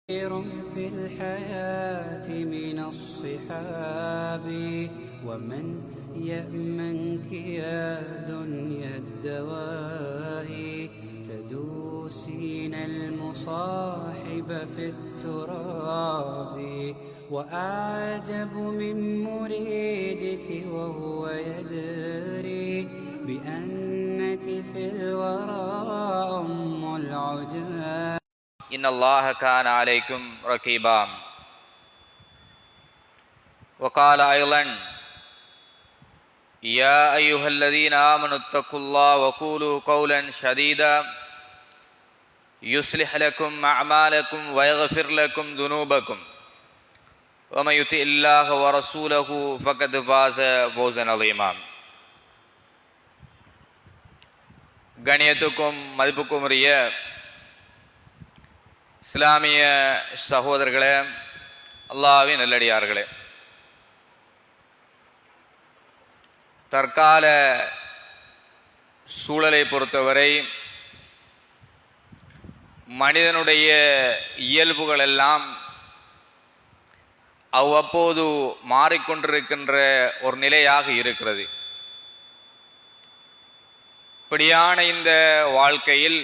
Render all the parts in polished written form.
في الحياة من الصحاب ومن يأمنك يا دنيا الدواهي تدوسين المصاحب في التراب وأعجب من مريدك وهو يدري بأنك في الورى أم العجاب إن الله كان عليكم رقيبا وقال أيضا يا أيها الذين آمنوا اتقوا الله وقولوا قولا سديدا يصلح لكم أعمالكم ويغفر لكم ذنوبكم ومن يطع الله ورسوله فقد فاز فوزا عظيما. கண்ணியத்துக்கும் மதிப்புக்கும் உரிய இஸ்லாமிய சகோதரர்களே, அல்லாஹ்வின் நல்லடியார்களே, தற்கால சூழலை பொறுத்தவரை மனிதனுடைய இயல்புகள் எல்லாம் அவ்வப்போது மாறிக்கொண்டிருக்கின்ற ஒரு நிலையாக இருக்கிறது. இப்படியான இந்த வாழ்க்கையில்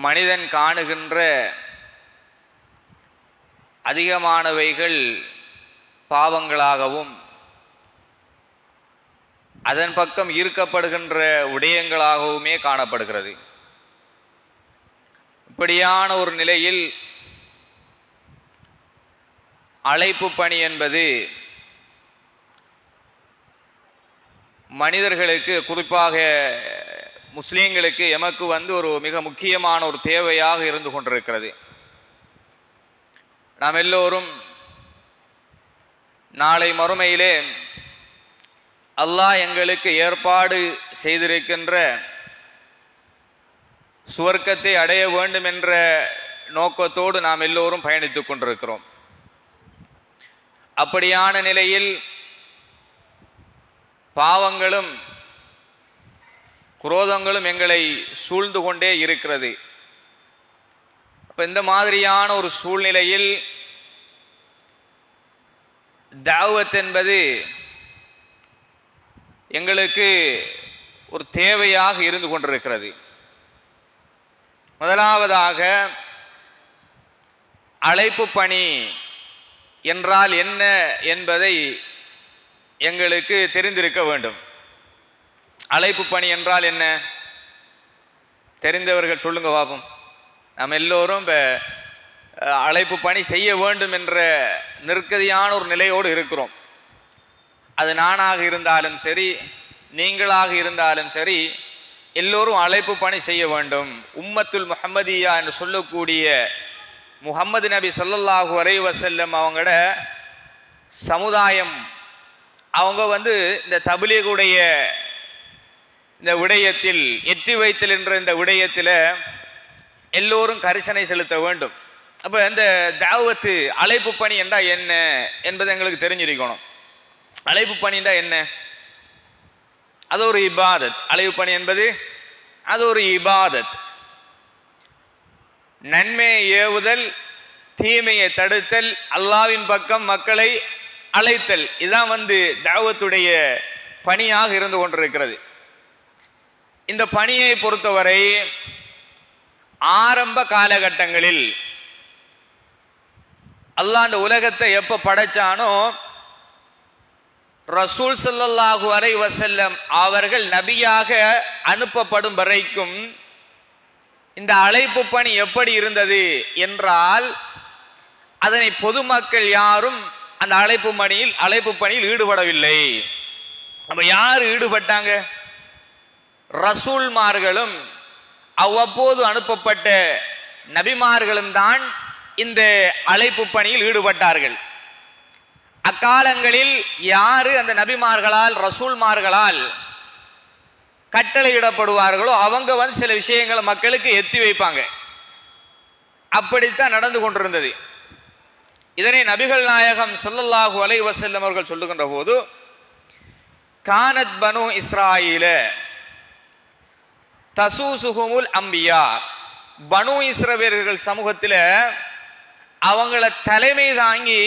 மனிதன் காணுகின்ற அதிகமானவைகள் பாவங்களாகவும் அதன் பக்கம் ஈர்க்கப்படுகின்ற விடயங்களாகவுமே காணப்படுகிறது. இப்படியான ஒரு நிலையில் அழைப்பு பணி என்பது மனிதர்களுக்கு, குறிப்பாக முஸ்லீம்களுக்கு, எமக்கு ஒரு மிக முக்கியமான ஒரு தேவையாக இருந்து கொண்டிருக்கிறது. நாம் எல்லோரும் நாளை மறுமையிலே அல்லாஹ் எங்களுக்கு ஏற்பாடு செய்திருக்கின்ற சுவர்க்கத்தை அடைய வேண்டும் என்ற நோக்கத்தோடு நாம் எல்லோரும் பயணித்துக் கொண்டிருக்கிறோம். அப்படியான நிலையில் பாவங்களும் குரோதங்களும் எங்களை சூழ்ந்து கொண்டே இருக்கிறது. அப்ப இந்த மாதிரியான ஒரு சூழ்நிலையில் தாவத் என்பது எங்களுக்கு ஒரு தேவையாக இருந்து கொண்டிருக்கிறது. முதலாவதாக, அழைப்பு பணி என்றால் என்ன என்பதை எங்களுக்கு தெரிந்திருக்க வேண்டும். அழைப்பு பணி என்றால் என்ன? தெரிந்தவர்கள் சொல்லுங்க பாப்போம். நாம் எல்லோரும் அழைப்பு பணி செய்ய வேண்டும் என்ற நிற்கதியான ஒரு நிலையோடு இருக்கிறோம். அது நானாக இருந்தாலும் சரி, நீங்களாக இருந்தாலும் சரி, எல்லோரும் அழைப்பு பணி செய்ய வேண்டும். உம்மத்துல் முஹம்மதியா என்று சொல்லக்கூடிய முஹம்மது நபி ஸல்லல்லாஹு அலைஹி வஸல்லம் அவங்களோட சமுதாயம், அவங்க இந்த தப்லீகுடைய இந்த விடயத்தில், எட்டி வைத்தல் என்ற இந்த விடயத்தில் எல்லோரும் கரிசனை செலுத்த வேண்டும். அப்போ இந்த தாவத்து, அழைப்பு பணி என்றா என்ன என்பது எங்களுக்கு தெரிஞ்சிருக்கணும். அழைப்பு பணி என்றா என்ன? அது ஒரு இபாதத். அழைப்பு பணி என்பது அது ஒரு இபாதத். நன்மையை ஏவுதல், தீமையை தடுத்தல், அல்லாஹ்வின் பக்கம் மக்களை அழைத்தல், இதுதான் தாவத்துடைய பணியாக இருந்து கொண்டிருக்கிறது. இந்த பணியை பொறுத்தவரை ஆரம்ப காலகட்டங்களில் அல்லாஹ் இந்த உலகத்தை எப்ப படைச்சானோ, ரசூல் ஸல்லல்லாஹு அலைஹி வஸல்லம் அவர்கள் நபியாக அனுப்பப்படும் வரைக்கும் இந்த அழைப்பு பணி எப்படி இருந்தது என்றால், அதனை பொதுமக்கள் யாரும் அந்த அழைப்பு பணியில் ஈடுபடவில்லை. அப்ப யார் ஈடுபட்டாங்க? ரசூல்மார்களும் அவ்வப்போது அனுப்பப்பட்ட நபிமார்களும் தான் இந்த அழைப்பு பணியில் ஈடுபட்டார்கள். அக்காலங்களில் யாரு அந்த நபிமார்களால், ரசூல்மார்களால் கட்டளையிடப்படுவார்களோ அவங்க சில விஷயங்களை மக்களுக்கு எத்தி வைப்பாங்க. அப்படித்தான் நடந்து கொண்டிருந்தது. இதனை நபிகள் நாயகம் ஸல்லல்லாஹு அலைஹி வஸல்லம் அவர்கள் சொல்லுகின்ற போது, கானத் பனு இஸ்ராயீல தசூசுஹுமுல் அம்பியா, பனு இஸ்ரவேலர்கள் சமூகத்தில் அவங்கள தலைமை தாங்கி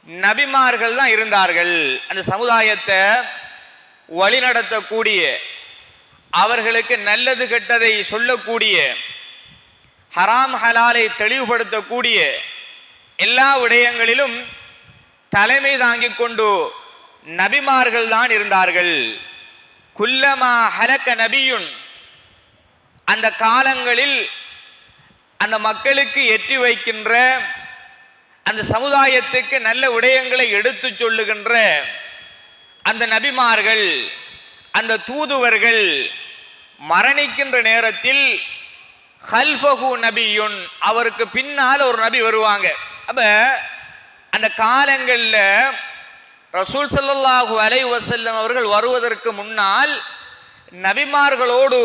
நபிமார்கள் தான் இருந்தார்கள். அந்த சமுதாயத்தை வழிநடத்தக்கூடிய, அவர்களுக்கு நல்லது கெட்டதை சொல்லக்கூடிய, ஹராம் ஹலாலை தெளிவுபடுத்தக்கூடிய எல்லா விடயங்களிலும் தலைமை தாங்கிக் கொண்டு நபிமார்கள் தான் இருந்தார்கள். குல்லமா ஹலக்க நபியுன், அந்த காலங்களில் அந்த மக்களுக்கு எட்டி வைக்கின்ற, அந்த சமுதாயத்துக்கு நல்ல விடயங்களை எடுத்து சொல்லுகின்ற அந்த நபிமார்கள், அந்த தூதுவர்கள் மரணிக்கின்ற நேரத்தில் ஹல்ஃபஹு நபியுன், அவருக்கு பின்னால் ஒரு நபி வருவாங்க. அப்ப அந்த காலங்கள்ல ரசூல் ஸல்லல்லாஹு அலைஹி வஸல்லம் அவர்கள் வருவதற்கு முன்னால் நபிமார்களோடு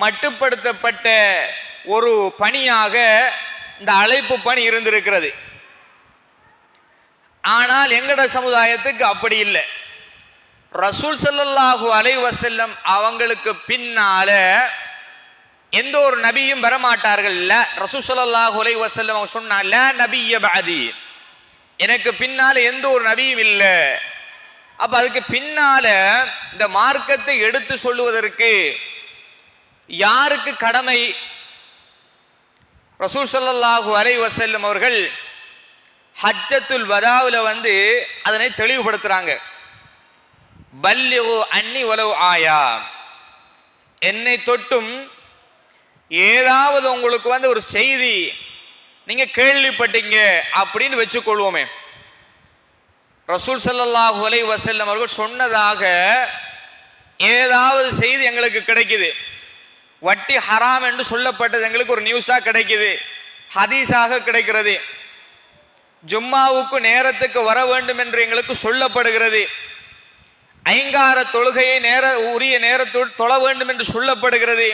மட்டுப்படுத்தப்பட்ட ஒரு பணியாக இந்த அழைப்பு பணி இருந்திருக்கிறது. ஆனால் எங்கட சமுதாயத்துக்கு அப்படி இல்லை. ரசூல் ஸல்லல்லாஹு அலைஹி வஸல்லம் அவங்களுக்கு பின்னால எந்த ஒரு நபியும் வரமாட்டார்கள். ரசூல் ஸல்லல்லாஹு அலைஹி வஸல்லம் அவங்க சொன்னாங்க, லா நபிய்ய பஅதி, எனக்கு பின்னால எந்த ஒரு நபியும் இல்லை. அப்ப அதுக்கு பின்னால இந்த மார்க்கத்தை எடுத்து சொல்லுவதற்கு யாருக்கு கடமை? ரசூல் ஸல்லல்லாஹு அலைஹி வஸல்லம் அவர்கள் ஹஜ்ஜத்துல் வதாவுல அதனை தெளிவுபடுத்துறாங்க. பல்லிகு அன்னி வலவ் ஆயா, என்னை தொட்டும் ஏதாவது உங்களுக்கு ஒரு செய்தி நீங்க கேள்விப்பட்டீங்க அப்படின்னு வச்சுக்கொள்வோமே. ரசூல் ஸல்லல்லாஹு அலைஹி வஸல்லம் அவர்கள் சொன்னதாக ஏதாவது செய்தி எங்களுக்கு கிடைக்குது, வட்டி ஹராம் என்று சொல்லப்பட்டது எங்களுக்கு ஒரு நியூஸா கிடைக்குது, ஹதீஸாக கிடைக்கிறது, ஜும்மாவுக்கு நேரத்துக்கு வர வேண்டும் என்று எங்களுக்கு சொல்லப்படுகிறது, ஐங்கார தொழுகையை உரிய நேரத்தோடு தொழ வேண்டும் என்று சொல்லப்படுகிறது,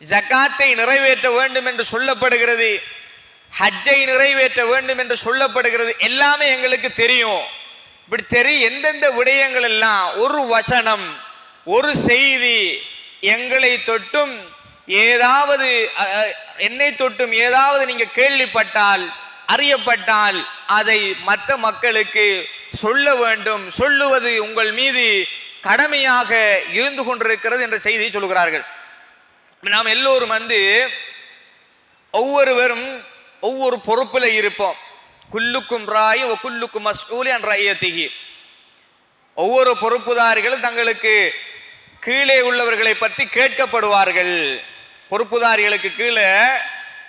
ஜகாத்தை நிறைவேற்ற வேண்டும் என்று சொல்லப்படுகிறது, ஹஜ்ஜை நிறைவேற்ற வேண்டும் என்று சொல்லப்படுகிறது. எல்லாமே எங்களுக்கு தெரியும். இப்படி தெரியும் எந்தெந்த விடயங்கள் எல்லாம் ஒரு வசனம், ஒரு செய்தி எங்களை தொட்டும் ஏதாவது, என்னை தொட்டும் ஏதாவது நீங்க கேள்விப்பட்டால், அறியப்பட்டால் அதை மற்ற மக்களுக்கு சொல்ல வேண்டும், சொல்லுவது உங்கள் மீது கடமையாக இருந்து கொண்டிருக்கிறது என்ற செய்தியை சொல்கிறார்கள். நாம் எல்லோரும் ஒவ்வொருவரும் ஒவ்வொரு பொறுப்புல இருப்போம். குல்லுக்கும் ராய் வ குல்லுக்கும் மஸ்ஊலி அன் ரய்யத்திஹி, ஒவ்வொரு பொறுப்புதாரிகளும் தங்களுக்கு கீழே உள்ளவர்களை பற்றி கேட்கப்படுவார்கள். பொறுப்புதாரிகளுக்கு கீழே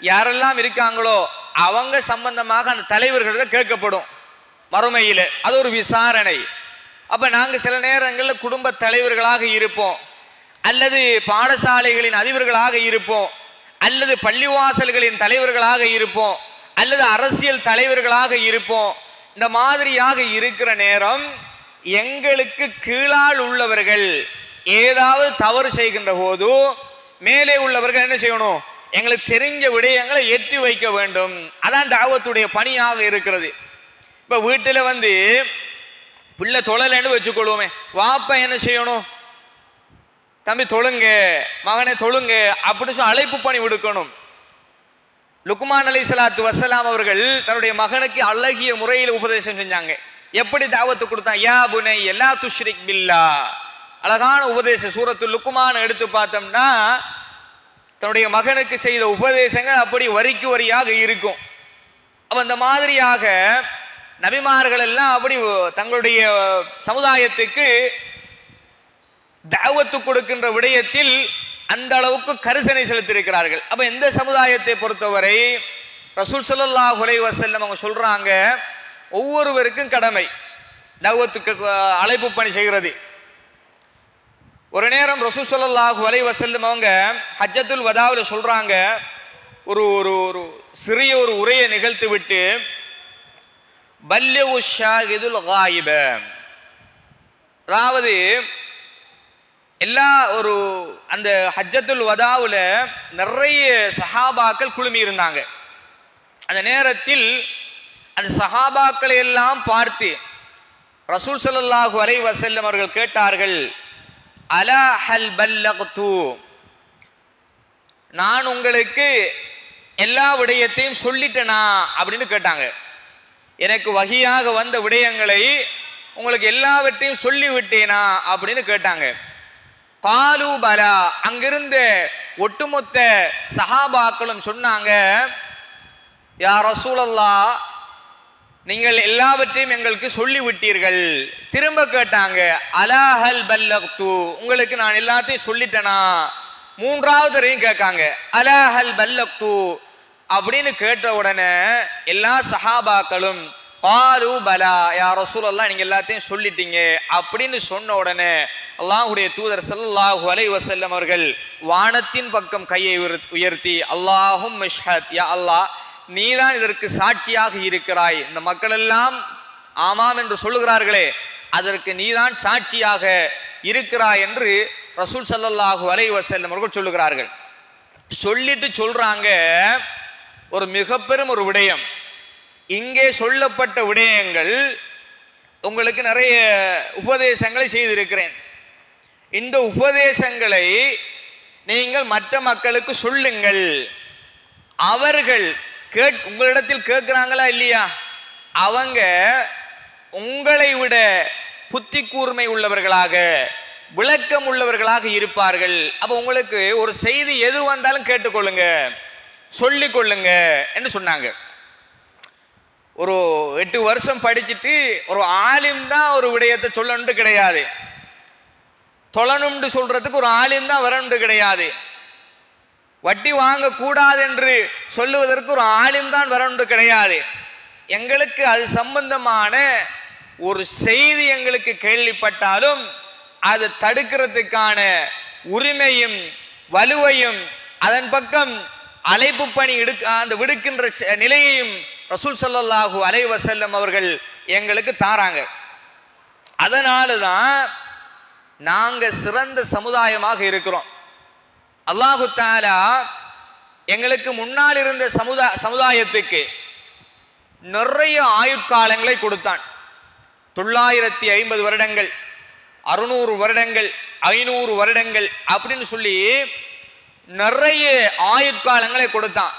யாரெல்லாம் இருக்காங்களோ அவங்க சம்பந்தமாக அந்த தலைவர்களிடம் கேட்கப்படும் மறுமையில. அது ஒரு விசாரணை. அப்ப நாங்க சில நேரங்களில் குடும்ப தலைவர்களாக இருப்போம், அல்லது பாடசாலைகளின் அதிபர்களாக இருப்போம், அல்லது பள்ளிவாசல்களின் தலைவர்களாக இருப்போம், அல்லது அரசியல் தலைவர்களாக இருப்போம். இந்த மாதிரியாக இருக்கிற நேரம் எங்களுக்கு கீழால் உள்ளவர்கள் ஏதாவது தவறு செய்கின்ற போது மேலே உள்ளவர்கள் என்ன செய்யணும்? எங்களுக்கு தெரிஞ்ச விடயங்களை எட்டி வைக்க வேண்டும். அதான் தாவத்துடைய பணியாக இருக்கிறது. இப்ப வீட்டுல பிள்ளை தொழலன்னு வச்சுக்கொள்வோமே, வாப்பா என்ன செய்யணும்? தம்பி தொழுங்க, மகனை தொழுங்க அப்படி சொல்லி அழைப்பு பணி விடுக்கணும். லுக்மான் அலைஹிஸ்ஸலாத்து வஸ்ஸலாம் அவர்கள் தன்னுடைய மகனுக்கு அழகிய முறையில் உபதேசம் செஞ்சாங்க. எப்படி தாவத்து கொடுத்தாங்க? யா புனைய லா துஷ்ரிக் பில்லாஹ், அழகான உபதேசம். சூரத்துல் லுக்மான் எடுத்து பார்த்தோம்னா தன்னுடைய மகனுக்கு செய்த உபதேசங்கள் அப்படி வரிக்கு வரியாக இருக்கும். அப்ப அந்த மாதிரியாக நபிமார்கள் எல்லாம் அப்படி தங்களுடைய சமுதாயத்துக்கு தாவத்து கொடுக்கின்ற விடயத்தில் அந்த அளவுக்கு கரிசனை செலுத்தியிருக்கிறார்கள். அப்ப எந்த சமுதாயத்தை பொறுத்தவரை ரசூல் ஸல்லல்லாஹு அலைஹி வஸல்லம் அவங்க சொல்றாங்க, ஒவ்வொருவருக்கும் கடமை தாவத்துக்கு அழைப்பு பணி செய்கிறது. ஒரு நேரம் ரசூல் ஸல்லல்லாஹு அலைஹி வஸல்லம் அவங்க ஹஜ்ஜத்துல் வதாவுல சொல்றாங்க, ஒரு ஒரு சிறிய ஒரு உரையை நிகழ்த்தி விட்டு, பல்லிகு ஷாஹிதுல் காயிப, அதாவது எல்லா அந்த ஹஜ்ஜத்துல் வதாவுல நிறைய சஹாபாக்கள் குழுமி இருந்தாங்க. அந்த நேரத்தில் அந்த சஹாபாக்களை எல்லாம் பார்த்து ரசூல் ஸல்லல்லாஹு அலைஹி வஸல்லம் அவர்கள் கேட்டார்கள், அலா ஹல் பல்லக்து, நான் உங்களுக்கு எல்லா விடயத்தையும் சொல்லிட்டேனா அப்படின்னு கேட்டாங்க. எனக்கு வகியாக வந்த விடயங்களை உங்களுக்கு எல்லாவற்றையும் சொல்லி விட்டேனா அப்படின்னு கேட்டாங்க. காலு பலா, அங்கிருந்த ஒட்டுமொத்த சஹாபாக்களும் சொன்னாங்க, யா ரசூலல்லாஹ், நீங்கள் எல்லாவற்றையும் எங்களுக்கு சொல்லி விட்டீர்கள். திரும்ப கேட்டாங்க, அலாஹல் பல்லக்து, உங்களுக்கு நான் எல்லாத்தையும் சொல்லிட்டேனா? மூன்றாவது தடவையும் கேட்காங்க, அலாஹல் பல்லக்து அப்படின்னு கேட்ட உடனே எல்லா சஹாபாக்களும் காலு பலா யா ரசூலல்லாஹ், நீங்க எல்லாத்தையும் சொல்லிட்டீங்க அப்படின்னு சொன்ன உடனே அல்லாஹ்வுடைய தூதர் ஸல்லல்லாஹு அலைஹி வஸல்லம் அவர்கள் வானத்தின் பக்கம் கையை உயர்த்தி, அல்லாஹும் மஷ்ஹத், யா அல்லாஹ், நீதான் இதற்கு சாட்சியாக இருக்கிறாய். இந்த மக்கள் எல்லாம் ஆமாம் என்று சொல்லுகிறார்களே, அதற்கு நீதான் சாட்சியாக இருக்கிறாய் என்று ரசூல் ஸல்லல்லாஹு அலைஹி வஸல்லம் அவர்கள் சொல்லுகிறார்கள். சொல்லிட்டு சொல்றாங்க, ஒரு மிக பெரும் ஒரு விடயம். இங்கே சொல்லப்பட்ட விடயங்கள் உங்களுக்கு நிறைய உபதேசங்களை செய்திருக்கிறேன். இந்த உபதேசங்களை நீங்கள் மற்ற மக்களுக்கு சொல்லுங்கள். அவர்கள் உங்களிடத்தில் கேட்கிறாங்களா இல்லையா, அவங்க உங்களை விட புத்தி கூர்மை உள்ளவர்களாக, விளக்கம் உள்ளவர்களாக இருப்பார்கள். அப்ப உங்களுக்கு ஒரு செய்தி எது வந்தாலும் கேட்டுக்கொள்ளுங்க, சொல்லிக் கொள்ளுங்க என்று சொன்னாங்க. ஒரு 8 வருஷம் படிச்சுட்டு ஒரு ஆலிம் தான் ஒரு விடயத்தை சொல்லணும்னு கிடையாது, தொழணும்னு சொல்றதுக்கு ஒரு ஆலிம் தான் வரணும்னு கிடையாது, வட்டி வாங்க கூடாது என்று சொல்லுவதற்கு ஒரு ஆலிம் தான் வரணும்னு கிடையாது. எங்களுக்கு அது சம்பந்தமான ஒரு செய்தி எங்களுக்கு கேள்விப்பட்டாலும் அது தடுக்கிறதுக்கான உரிமையும் வலுவையும் அதன் பக்கம் அழைப்பு பணி அந்த விடுக்கின்ற நிலையையும் ரசூல் ஸல்லல்லாஹு அலைஹி வஸல்லம் அவர்கள் எங்களுக்கு தாராங்க. அதனால தான் நாங்க சிறந்த சமுதாயமாக இருக்கிறோம். அல்லாஹு தஆலா எங்களுக்கு முன்னால் இருந்த சமுதாயத்துக்கு நிறைய ஆயுட்காலங்களை கொடுத்தான். 950 வருடங்கள், 600 வருடங்கள், 500 வருடங்கள் அப்படின்னு சொல்லி நிறைய ஆயுட்காலங்களை கொடுத்தான்.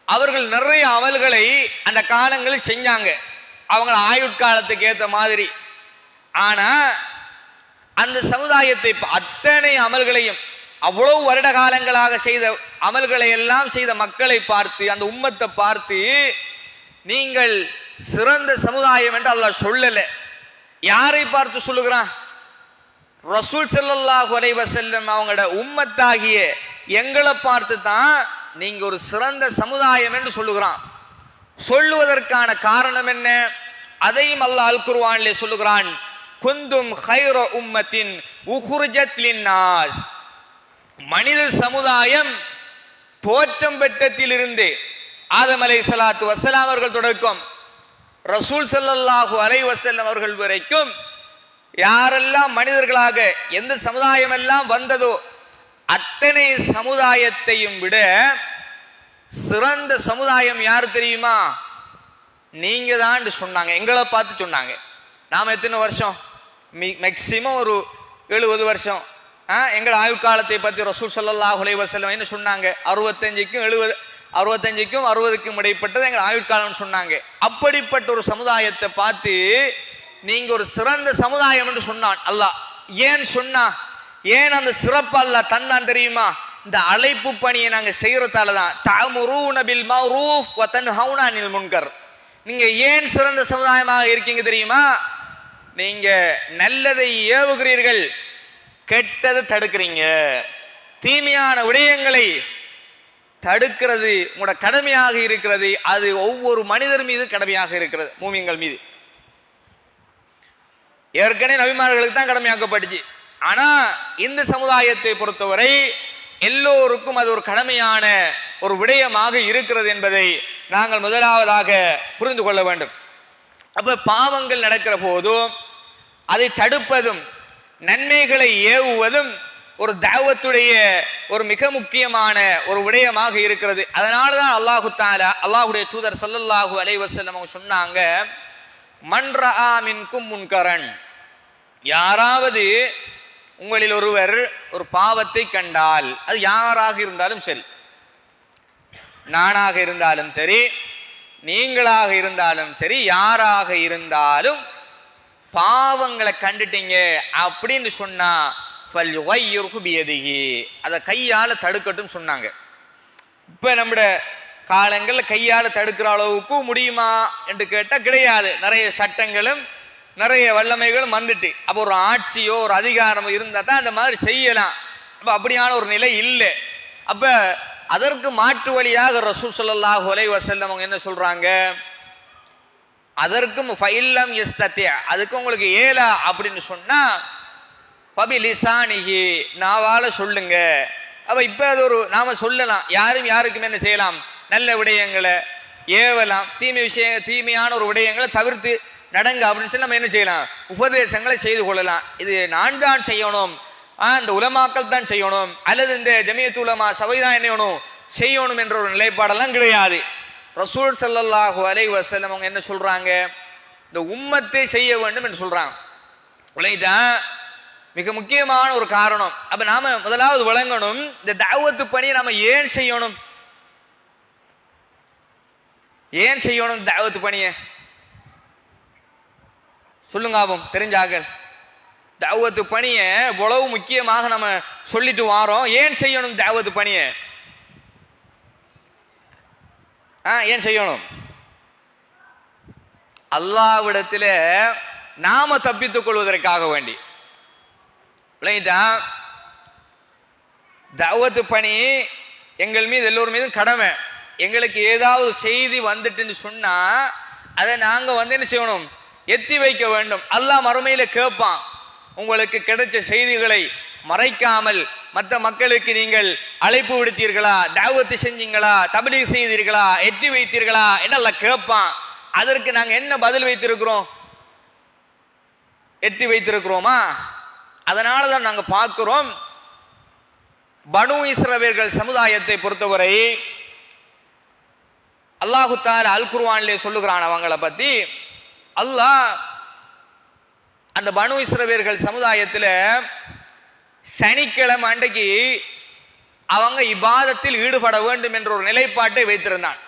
அவர்கள் நிறைய அமல்களை அந்த காலங்களில் செஞ்சாங்க, அவங்க ஆயுட்காலத்துக்கு ஏற்ற மாதிரி. ஆனா அந்த சமுதாயத்தை அத்தனை அமல்களையும், அவ்வளவு வருட காலங்களாக செய்த அமல்களை எல்லாம் செய்த மக்களை பார்த்து, அந்த உம்மத்தை பார்த்து, நீங்கள் சிறந்த சமுதாயம் என்று அல்லாஹ் சொல்லல. யாரை பார்த்து சொல்லுகிறான்? ரசூல் ஸல்லல்லாஹு அலைஹி வஸல்லம் அவங்களோட உம்மத்தாகிய எங்களை பார்த்து தான் நீங்க ஒரு சிறந்த சமுதாயம் என்று சொல்லுகிறான். சொல்லுவதற்கான காரணம் என்ன? அதையும் அல்லாஹ் அல் குர்ஆனிலே சொல்லுகிறான், குந்தும் கைர உம்மத்தின் உஹுர்ஜத் லின்னாஸ். மனித சமுதாயம் தோற்றம் பெற்றதிலிருந்து ஆதம் அலைஹிஸ்ஸலாத்து வஸ்ஸலாம் அவர்கள் தொடக்கம் ரசூல் ஸல்லல்லாஹு அலைஹி வஸல்லம் அவர்கள் வரைக்கும் யாரெல்லாம் மனிதர்களாக எந்த சமுதாயம் எல்லாம் வந்ததோ அத்தனை சமுதாயத்தையும் விட சிறந்த சமுதாயம் யார் தெரியுமா? நீங்க தான் சொன்னாங்க. எங்களை பார்த்து சொன்னாங்க. நாம எத்தனை வருஷம்? மேக்சிமம் ஒரு 70 வருஷம். எங்கள் ஆயுட்காலத்தை பற்றி ரசூல் ஸல்லல்லாஹு அலைஹி வஸல்லம் என்ன சொன்னாங்க? 65க்கும் 60க்கும் இடைப்பட்டது எங்கள் ஆயுட்காலம் சொன்னாங்க. அப்படிப்பட்ட ஒரு சமுதாயத்தை பார்த்து நீங்க ஒரு சிறந்த சமுதாயம் என்று சொன்னான் அல்லாஹ். ஏன் சொன்னா? ஏன் அந்த சிறப்பு அல்லாஹ் தந்தான் தெரியுமா? இந்த அழைப்பு பணியை நாங்க செய்யறதால தான். தஅமுரூன பில் மஅரூஃப் வ தன்ஹவுன அனில் முன்கர். நீங்க ஏன் சிறந்த சமுதாயமாக இருக்கீங்க தெரியுமா? நீங்க நல்லதை ஏவுகிறீர்கள், கெட்டதை தடுக்கிறீங்க. தீமையான விடயங்களை தடுக்கிறது உங்களோட கடமையாக இருக்கிறது. அது ஒவ்வொரு மனிதர் மீது கடமையாக இருக்கிறது, மூமின்கள் மீது. ஏற்கனவே நபிமார்களுக்கு தான் கடமையாக்கப்பட்டுச்சு. ஆனா இந்த சமுதாயத்தை பொறுத்தவரை எல்லோருக்கும் அது ஒரு கடமையான ஒரு விடயமாக இருக்கிறது என்பதை நாங்கள் முதலாவதாக புரிந்து கொள்ள வேண்டும். அப்ப பாவங்கள் நடக்கிற போதும் அதை தடுப்பதும் நன்மைகளை ஏவுவதும் ஒரு தாவத்துடைய ஒரு மிக முக்கியமான ஒரு விடயமாக இருக்கிறது. அதனால தான் அல்லாஹு தஆலா அல்லாஹ்வுடைய தூதர் ஸல்லல்லாஹு அலைஹி வஸல்லம் அவங்க சொன்னாங்க, மன் ரஆ மின்கும் முன்கரன், யாராவது உங்களில் ஒருவர் ஒரு பாவத்தை கண்டால், அது யாராக இருந்தாலும் சரி, நானாக இருந்தாலும் சரி, நீங்களாக இருந்தாலும் சரி, யாராக இருந்தாலும் பாவங்களை கண்டுட்டீங்க அப்படின்னு சொன்னா அதை கையால தடுக்கட்டும் சொன்னாங்க. இப்ப நம்முடைய காலங்கள்ல கையால தடுக்கிற அளவுக்கு முடியுமா என்று கேட்டா கிடையாது. நிறைய சட்டங்களும் நிறைய வல்லமைகளும் வந்துட்டு, அப்ப ஒரு ஆட்சியோ ஒரு அதிகாரமோ இருந்தா தான் அந்த மாதிரி செய்யலாம். அப்ப அப்படியான ஒரு நிலை இல்லை. அப்ப அதற்கு மாற்று வழியாக ரசூல் ஸல்லல்லாஹு அலைஹி வஸல்லம் அவங்க என்ன சொல்றாங்க, அதற்கும் ஃபைல்லம் யஸ்ததி, அதுக்கு உங்களுக்கு ஏலா அப்படின்னு சொன்னா பபி லிசானிஹி, நாவால சொல்லுங்க. அப்ப இப்ப அது ஒரு நாம சொல்லலாம், யாருக்கும் என்ன செய்யலாம், நல்ல விடயங்களை ஏவலாம், தீமையான ஒரு விடயங்களை தவிர்த்து நடங்க அப்படின்னு சொல்லி நம்ம என்ன செய்யலாம், உபதேசங்களை செய்து கொள்ளலாம். இது நான் தான் செய்யணும், இந்த உலமாக்கள் தான் செய்யணும், அல்லது இந்த ஜமியத் உலமா சபை தான் என்ன செய்யணும் என்ற ஒரு நிலைப்பாடெல்லாம் கிடையாது. ரசூல் ஸல்லல்லாஹு அலைஹி வஸல்லம் அவங்க என்ன சொல்றாங்க, இந்த உம்மத்தை செய்ய வேண்டும் என்று சொல்றாங்க. உலகத்தான் மிக முக்கியமான ஒரு காரணம். அப்ப நாம முதலாவது விளங்கணும், இந்த தஅவத்து பணியை நாம ஏன் செய்யணும், தஅவத்து பணியை சொல்லுங்க. ஆகும் தெரிஞ்சார்கள் தஅவத்து பணியை இவ்வளவு முக்கியமாக நம்ம சொல்லிட்டு வாரோம். ஏன் செய்யணும் தஅவத்து பணியை, ஏன் செய்யணும்? அல்லாஹ்விடத்துல நாம தப்பித்துக் கொள்வதற்காக வேண்டி. தஅவத்து பணி எங்கள் மீது எல்லோரும் மீதும் கடமை. எங்களுக்கு ஏதாவது செய்தி வந்துட்டுன்னு சொன்னா அதை நாங்க என்ன செய்யணும், எத்தி வைக்க வேண்டும். அல்லாஹ் மறுமையில கேட்பான், உங்களுக்கு கிடைச்ச செய்திகளை மறைக்காமல் மற்ற மக்களுக்கு நீங்கள் அழைப்பு விடுத்தீர்களா, தஅவத்து செஞ்சீங்களா, தப்லீக் செய்தீர்களா, எட்டி வைத்தீர்களா என்று அல்லாஹ் கேட்பான். அதற்கு நாங்க என்ன பதில் வைத்திருக்கிறோம், எட்டி வைத்திருக்கிறோமா? அதனாலதான் நாங்க பார்க்கிறோம், பனு இஸ்ரவேல் சமுதாயத்தை பொறுத்தவரை அல்லாஹு தஆலா அல் குர்ஆனிலே சொல்லுகிறான் அவங்கள பத்தி. அல்லாஹ் அந்த பனு இஸ்ரவேல் சமுதாயத்துல சனிக்கிழமை அன்றைக்கு அவங்க இபாதத்தில் ஈடுபட வேண்டும் என்ற ஒரு நிலைப்பாட்டை வைத்திருந்தான்.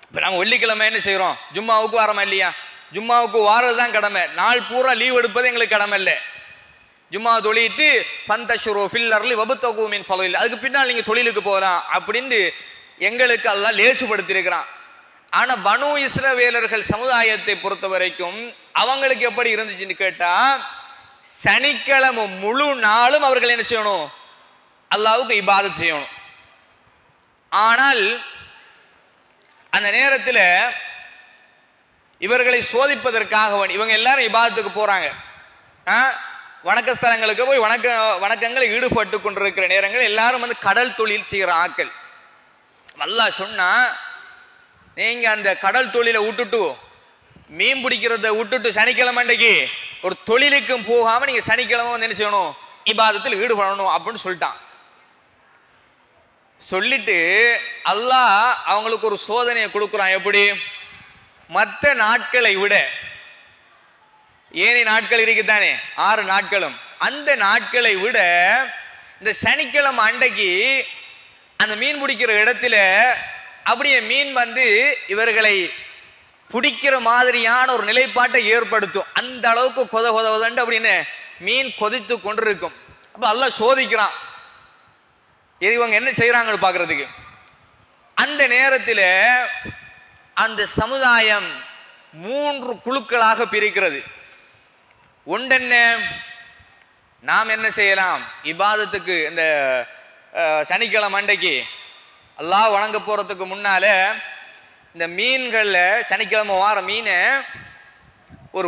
இப்ப நம்ம வெள்ளிக்கிழமை என்ன செய்யறோம், ஜும்மாவுக்கு வாரமா இல்லையா? ஜும்மாவுக்கு வாரதுதான் கடமை, நாள் பூரா லீவ் எடுப்பது எங்களுக்கு கடமை இல்லை. ஜும்மா தொழிட்டு ஃபந்தஷுரு ஃபில் அர்லி வப்தகு மின் ஃபضலில், அதுக்கு பின்னால் நீங்க தொழிலுக்கு போகலாம் அப்படின்னு எங்களுக்கு அல்லாஹ் லேசுபடுத்தி இருக்கிறான். ஆனா பனு இஸ்ரவேலர்கள் சமுதாயத்தை பொறுத்த வரைக்கும் அவங்களுக்கு எப்படி இருந்துச்சுன்னு கேட்டா, சனிக்கிழமை முழு நாளும் அவர்கள் என்ன செய்யணும், அல்லாஹ்வுக்கு இபாதத் செய்யணும். ஆனால் அந்த நேரத்தில் இவர்களை சோதிப்பதற்காக இவங்க எல்லாரும் இபாதத்துக்கு போறாங்க, வணக்க ஸ்தலங்களுக்கு போய் வணக்கங்களை ஈடுபட்டு கொண்டிருக்கிற நேரங்கள் எல்லாரும் கடல் தொழில் செய்கிற ஆக்கள். அல்லாஹ் சொன்னா, நீங்க அந்த கடல் தொழிலை விட்டுட்டு மீன் பிடிக்கிறத விட்டுட்டு சனிக்கிழமை அன்றைக்கு ஒரு தொழிலுக்கும் போகாம நீங்க சனிக்கிழமை என்ன செய்யணும், இபாதத்தில் ஈடுபடணும் அப்படின்னு சொல்லிட்டான். சொல்லிட்டு அல்லாஹ் அவங்களுக்கு ஒரு சோதனையை கொடுக்குறான். எப்படி? மற்ற நாட்களை விட, ஏனைய நாட்கள் இருக்குதானே 6 நாட்களும், அந்த நாட்களை விட இந்த சனிக்கிழமை அன்றைக்கு அந்த மீன் பிடிக்கிற இடத்துல அப்படியே மீன் இவர்களை பிடிக்கிற மாதிரியான ஒரு நிலைப்பாட்டை ஏற்படுத்தும். அந்த அளவுக்கு கொதண்டு அப்படின்னு மீன் கொதித்து கொண்டிருக்கும். அப்ப அல்லாஹ் சோதிக்கிறான், இவங்க என்ன செய்யறாங்கன்னு பாக்குறதுக்கு. அந்த நேரத்தில் அந்த சமுதாயம் 3 குழுக்களாக பிரிக்கிறது. ஒன்றென்ன, நாம் என்ன செய்யலாம், இபாதத்துக்கு இந்த சனிக்கிழமை அன்றைக்கு அல்லாஹ் வணங்க போறதுக்கு முன்னால இந்த மீன்கள்ல சனிக்கிழமை வார மீனை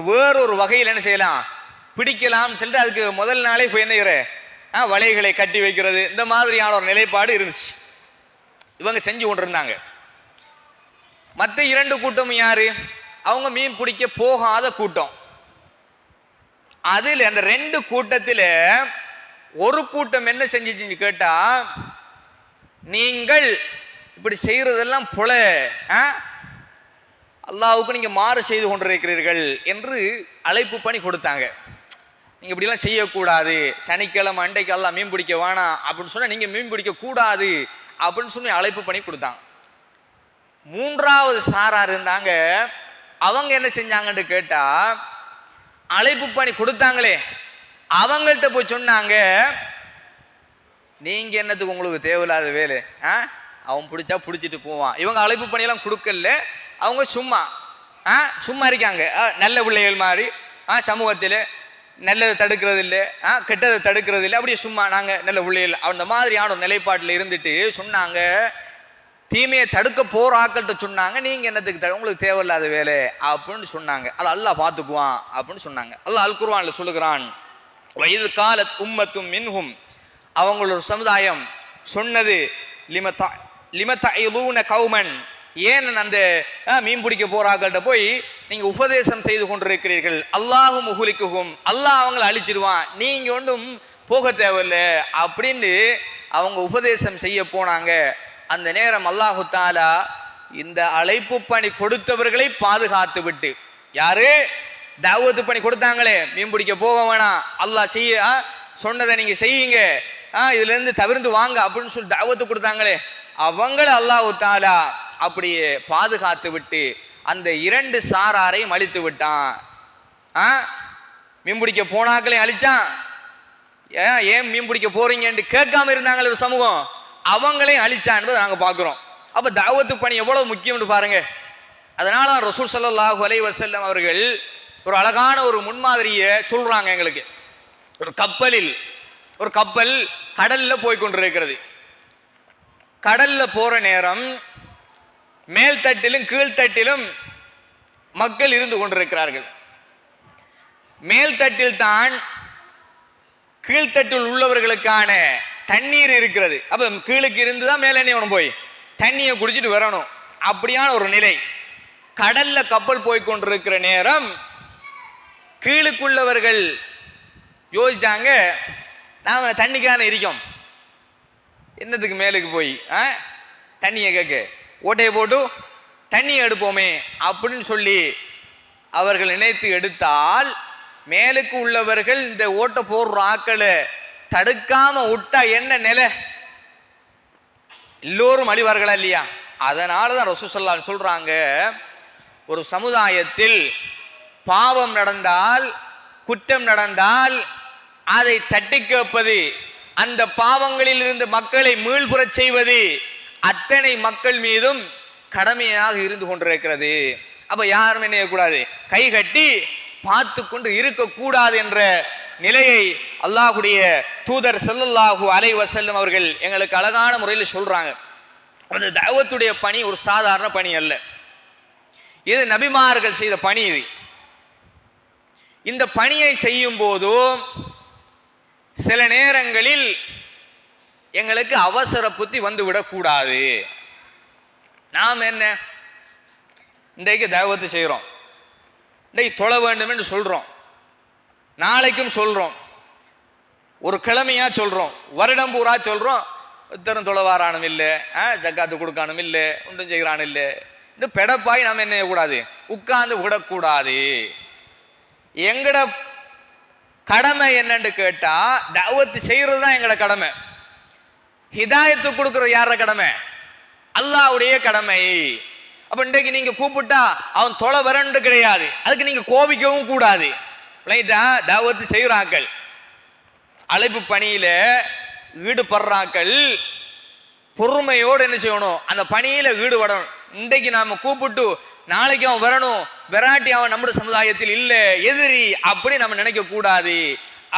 வேறொரு வகையில் என்ன செய்யலாம், பிடிக்கலாம் சொல்லிட்டு அதுக்கு முதல் நாளே போய் என்ன வலைகளை கட்டி வைக்கிறது, இந்த மாதிரியான ஒரு நிலைப்பாடு இருந்துச்சு. இவங்க செஞ்சு கொண்டிருந்தாங்க. மற்ற 2 கூட்டம் யாரு, அவங்க மீன் பிடிக்க போகாத கூட்டம். அதுல அந்த 2 கூட்டத்தில் ஒரு கூட்டம் என்ன செஞ்சிச்சு கேட்டா, நீங்கள் இப்படி செய்யறதெல்லாம் போல அல்லாஹ்வுக்கு நீங்க மாறு செய்து கொண்டிருக்கிறீர்கள் என்று அழைப்பு பண்ணி கொடுத்தாங்க. நீங்க இப்படிலாம் செய்யக்கூடாது, சனிக்கிழமை அண்டைக்கு எல்லாம் மீன் பிடிக்க வேணாம் அப்படின்னு சொன்னா நீங்க மீன் பிடிக்க கூடாது அப்படின்னு சொல்லி அழைப்பு பண்ணி கொடுத்தாங்க. மூன்றாவது சாரார் இருந்தாங்க, அவங்க என்ன செஞ்சாங்கன்னு கேட்டா, அழைப்பு பண்ணி கொடுத்தாங்களே அவங்கள்ட்ட போய் சொன்னாங்க, நீங்க என்னத்துக்கு உங்களுக்கு தேவையில்லாத வேலை, அவன் பிடிச்சா பிடிச்சிட்டு போவான். இவங்க அழைப்பு பணியெல்லாம் கொடுக்கல, அவங்க சும்மா சும்மா இருக்காங்க. நல்ல பிள்ளைகள் மாதிரி சமூகத்தில் நல்லதை தடுக்கிறது இல்லை, கெட்டதை தடுக்கிறது இல்லை, அப்படியே சும்மா நாங்க நல்ல பிள்ளைகள் அந்த மாதிரியான ஒரு நிலைப்பாட்டில் இருந்துட்டு சொன்னாங்க, தீமையை தடுக்க போற ஆக்கள்கிட்ட சொன்னாங்க, நீங்க என்னத்துக்கு உங்களுக்கு தேவையில்லாத வேலை அப்படின்னு சொன்னாங்க. அது அல்லாஹ் பார்த்துக்குவான் அப்படின்னு சொன்னாங்க. அல்லாஹ் அல் குர்ஆன்ல சொல்லுகிறான், வயது காலத் உம்மத்தும் மின்ஹும், அவங்களோட சமுதாயம் சொன்னது, லிமதஇலூன கௌமன், ஏன் அந்த மீன் பிடிக்க போறாங்கள்ட்ட போய் நீங்க உபதேசம் செய்து கொண்டிருக்கிறீர்கள், அல்லாஹு முஹ்லிக்குஹும், அல்லாஹ் அவங்களை அழிச்சிருவான், நீங்க ஒன்றும் போக தேவையில்லை அப்படின்னு அவங்க உபதேசம் செய்ய போனாங்க. அந்த நேரம் அல்லாஹு தஆலா இந்த அழைப்பு பணி கொடுத்தவர்களை பாதுகாத்து விட்டு, யாரு தாவத்து பணி கொடுத்தாங்களே மீன் பிடிக்க போக வேணாம், அல்லாஹ் செய்ய சொன்னதை நீங்க செய்யுங்க, இதுல இருந்து தவிர்த்து வாங்க அப்படின்னு சொல்லி தாவத்து கொடுத்தாங்களே அவங்களை அல்லாஹு தஆலா அப்படியே பாதுகாத்து விட்டு அந்த இரண்டு சாராரையும் அழித்து விட்டான். மீன் பிடிக்க போனாக்களையும் அழிச்சான். ஏன் மீன் பிடிக்க போறீங்கன்னு கேட்காம இருந்தாங்களே ஒரு சமூகம், அவங்களையும் அழிச்சான் என்பதை நாங்க பார்க்கிறோம். அப்ப தாவத்து பணி எவ்வளவு முக்கியம்னு பாருங்க. அதனால ரசூல் ஸல்லல்லாஹு அலைஹி வஸல்லம் அவர்கள் ஒரு அழகான ஒரு முன்மாதிரியை சொல்றாங்க எங்களுக்கு. ஒரு கப்பல் கடல்ல போய் கொண்டிருக்கிறது. கடல்ல போற நேரம் மேல்தட்டிலும் கீழ்த்தட்டிலும் மக்கள் இருந்து கொண்டிருக்கிறார்கள். மேல்தட்டில் தான் கீழ்த்தட்டில் உள்ளவர்களுக்கான தண்ணீர் இருக்கிறது. அப்ப கீழுக்கு இருந்துதான் மேல என்ன போய் தண்ணியை குடிச்சிட்டு வரணும், அப்படியான ஒரு நிலை. கடல்ல கப்பல் போய் கொண்டிருக்கிற நேரம் கீழுக்குள்ளவர்கள் யோசிச்சாங்க, நாம தண்ணிக்கான இருக்கோம், என்னத்துக்கு மேலுக்கு போய் தண்ணியை கேட்க, ஓட்டையை போட்டு தண்ணியை எடுப்போமே அப்படின்னு சொல்லி அவர்கள் நினைத்து எடுத்தால், மேலுக்கு உள்ளவர்கள் இந்த ஓட்டை போடுற ஆக்களை தடுக்காம விட்டா என்ன நிலை, எல்லோரும் அழிவார்களா இல்லையா? அதனாலதான் ரசூல் ஸல்லல்லாஹு அலைஹி வஸல்லம் சொல்றாங்க, ஒரு சமுதாயத்தில் பாவம் நடந்தால், குற்றம் நடந்தால் அதை தட்டி கேட்பது, அந்த பாவங்களில் இருந்து மக்களை மீள்புறச் செய்வது அத்தனை மக்கள் மீதும் கடமையாக இருந்து கொண்டிருக்கிறது. அப்ப யாரும் என்ன செய்யக்கூடாது, கை கட்டி பார்த்து கொண்டு இருக்கக்கூடாது என்ற நிலையை அல்லாஹ்வுடைய தூதர் ஸல்லல்லாஹு அலைஹி வஸல்லம் அவர்கள் எங்களுக்கு அழகான முறையில் சொல்றாங்க. அந்த தஅவத்துடைய பணி ஒரு சாதாரண பணி அல்ல, இது நபிமார்கள் செய்த பணி. இது இந்த பணியை செய்யும் போது சில நேரங்களில் எங்களுக்கு அவசர புத்தி வந்துவிடக் கூடாது. நாம் என்ன இன்றைக்கு தஅவத்து செய்கிறோம், இன்றைக்கு தொழ வேண்டும் என்று சொல்றோம், நாளைக்கும் சொல்றோம், ஒரு கிழமையா சொல்றோம், வருடம் பூரா சொல்றோம், இத்தரும் தொலைவாரானும் இல்லை, ஜக்காத்து கொடுக்கானும் இல்லை, ஒன்றும் செய்கிறான் இல்லை, இந்த பெடப்பாய் நாம் என்ன செய்யக்கூடாது, உட்கார்ந்து விடக்கூடாது. எங்கட கடமை என்னன்னு கேட்டா தஅவத் செய்யறது தான் எங்கட கடமை. ஹிதாயத்து கொடுக்கிறது யார கடமை? அல்லாஹ்வுடைய கடமை. அப்ப இன்றைக்கு நீங்க கூப்பிட்டா அவன் தொலை வரண்டு கிடையாது, அதுக்கு நீங்க கோபிக்கவும் கூடாது. தஅவத் செய்யறாக்கள், அழைப்பு பணியில ஈடுபடுறாக்கள் பொறுமையோடு என்ன செய்யணும், அந்த பணியில ஈடுபடணும். இன்றைக்கு நாம கூப்பிட்டு நாளைக்கு அவன் வரணும், வெராட்டி அவன் நம்முடைய சமுதாயத்தில் இல்ல, எதிரி அப்படி நம்ம நினைக்க கூடாது.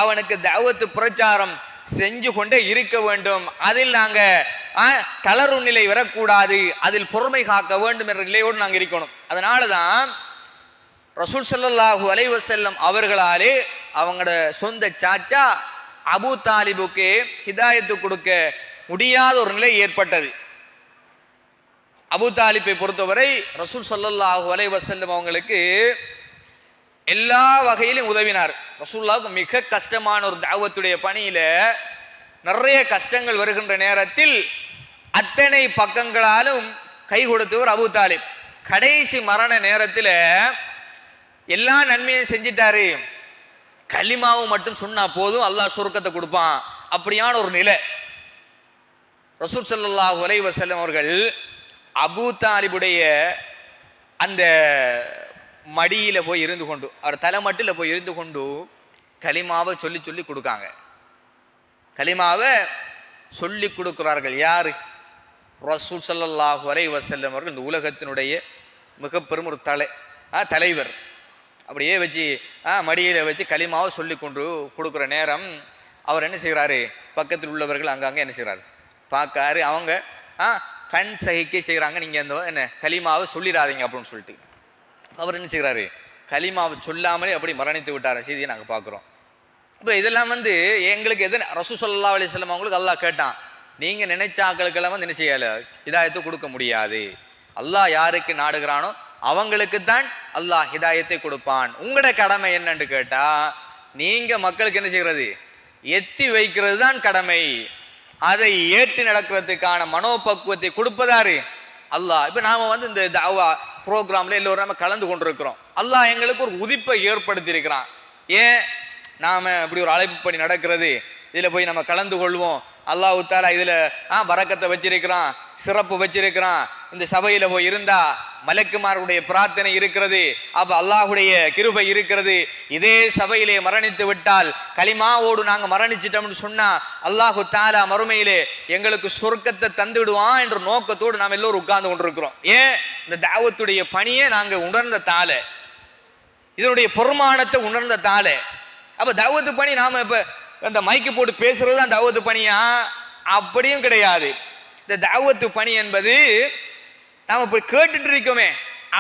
அவனுக்கு தஅவத் பிரச்சாரம் செஞ்சு கொண்டே இருக்க வேண்டும். அதில் நாங்க தளர்வு நிலை வரக்கூடாது, அதில் பொறுமை காக்க வேண்டும் என்ற நிலையோடு நாங்க இருக்கணும். அதனாலதான் ரசூல் ஸல்லல்லாஹு அலைஹி வஸல்லம் அவர்களாலே அவங்களோட சொந்த சாச்சா அபூ தாலிபுக்கு ஹிதாயத்து கொடுக்க முடியாத ஒரு நிலை ஏற்பட்டது. அபூ தாலிபை பொறுத்தவரை ரசூல் ஸல்லல்லாஹு அலைஹி வஸல்லம் அவங்களுக்கு எல்லா வகையிலும் உதவினார். ரசூலுல்லாஹ்வுக்கு மிக கஷ்டமான ஒரு தஅவத்துடைய பணியில நிறைய கஷ்டங்கள் வருகின்ற நேரத்தில் அத்தனை பக்கங்களாலும் கை கொடுத்தவர் அபூ தாலிப். கடைசி மரண நேரத்தில் எல்லா நன்மையும் செஞ்சிட்டாரு, கலிமாவை மட்டும் சொன்னா போதும் அல்லாஹ் சொர்க்கத்தை கொடுப்பான். அப்படியான ஒரு நிலை. ரசூல் ஸல்லல்லாஹு அலைஹி வஸல்லம் அவர்கள் அபூ தாலிபுடைய அந்த மடியில போய் இருந்து கொண்டு, அவர் தலைமட்டில் போய் இருந்து கொண்டு கலிமாவை சொல்லி சொல்லி கொடுக்காங்க. கலிமாவை சொல்லி கொடுக்கிறார்கள். யாரு? ரசூல் ஸல்லல்லாஹு அலைஹி வஸல்லம் அவர்கள். இந்த உலகத்தினுடைய மிக பெரும் ஒரு தலைவர். அப்படியே வச்சு மடியில வச்சு கலிமாவை சொல்லி கொண்டு கொடுக்குற நேரம் அவர் என்ன செய்கிறாரு? பக்கத்தில் உள்ளவர்கள் அங்கங்க என்ன செய்கிறாரு பார்க்காரு. அவங்க கண் சகிக்கை செய்கிறாங்க, நீங்க என்ன கலிமாவை சொல்லிடாதீங்க அப்படின்னு சொல்லிட்டு. அவர் என்ன செய்கிறாரு? கலிமாவை சொல்லாமலே அப்படி மரணித்து விட்டார் செய்தியை நாங்கள் பார்க்குறோம். இப்போ இதெல்லாம் எங்களுக்கு எது ரசூல் ஸல்லல்லாஹு அலைஹி வஸல்லம் அவங்களுக்கு அல்லாஹ் கேட்டான், நீங்க நினைச்ச ஆக்களுக்கெல்லாம் என்ன செய்யல, ஹிதாயத்தை கொடுக்க முடியாது. அல்லாஹ் யாருக்கு நாடுகிறானோ அவங்களுக்கு தான் அல்லாஹ் ஹிதாயத்தை கொடுப்பான். உங்களோட கடமை என்னன்னு கேட்டா, நீங்க மக்களுக்கு என்ன செய்கிறது? எத்தி வைக்கிறது தான் கடமை. அதை ஏற்று நடக்கிறதுக்கான மனோபக்குவத்தை கொடுப்பதாரு? அல்லாஹ். இப்ப நாம இந்த தாவா ப்ரோக்ராம்ல எல்லோரும் நம்ம கலந்து கொண்டிருக்கிறோம். அல்லாஹ் எங்களுக்கு ஒரு உதிப்பை ஏற்படுத்தி இருக்கிறான். ஏன் நாம இப்படி ஒரு அழைப்பு பணி நடக்கிறது, இதுல போய் நம்ம கலந்து கொள்வோம். அல்லாஹ் தஆலா இதுல பரக்கத்தை வச்சிருக்கிறான், சிறப்பு வச்சிருக்கிறான். இந்த சபையில போய் இருந்தா மலக்குமாருடைய பிரார்த்தனை இருக்கிறது, அப்ப அல்லாஹுடைய கிருபை இருக்கிறது. இதே சபையிலே மரணித்து விட்டால், கலிமாவோடு நாங்க மரணிச்சிட்டோம்னு சொன்னா அல்லாஹு தஆலா மறுமையிலே எங்களுக்கு சொர்க்கத்தை தந்துடுவான் என்ற நோக்கத்தோடு நாம் எல்லோரும் உட்கார்ந்து கொண்டிருக்கிறோம். ஏன்? இந்த தாவத்துடைய பணியை நாங்க உணர்ந்த தாள, இதனுடைய பொறுமானத்தை உணர்ந்த தாள. அப்ப தாவத்து பணி நாம இப்ப அந்த மைக்கு போட்டு பேசுறது தான் தாவத்து பணியா? அப்படியும் கிடையாது. இந்த தாவத்து பணி என்பது நாம இப்ப கேட்டுட்டு இருக்கோமே,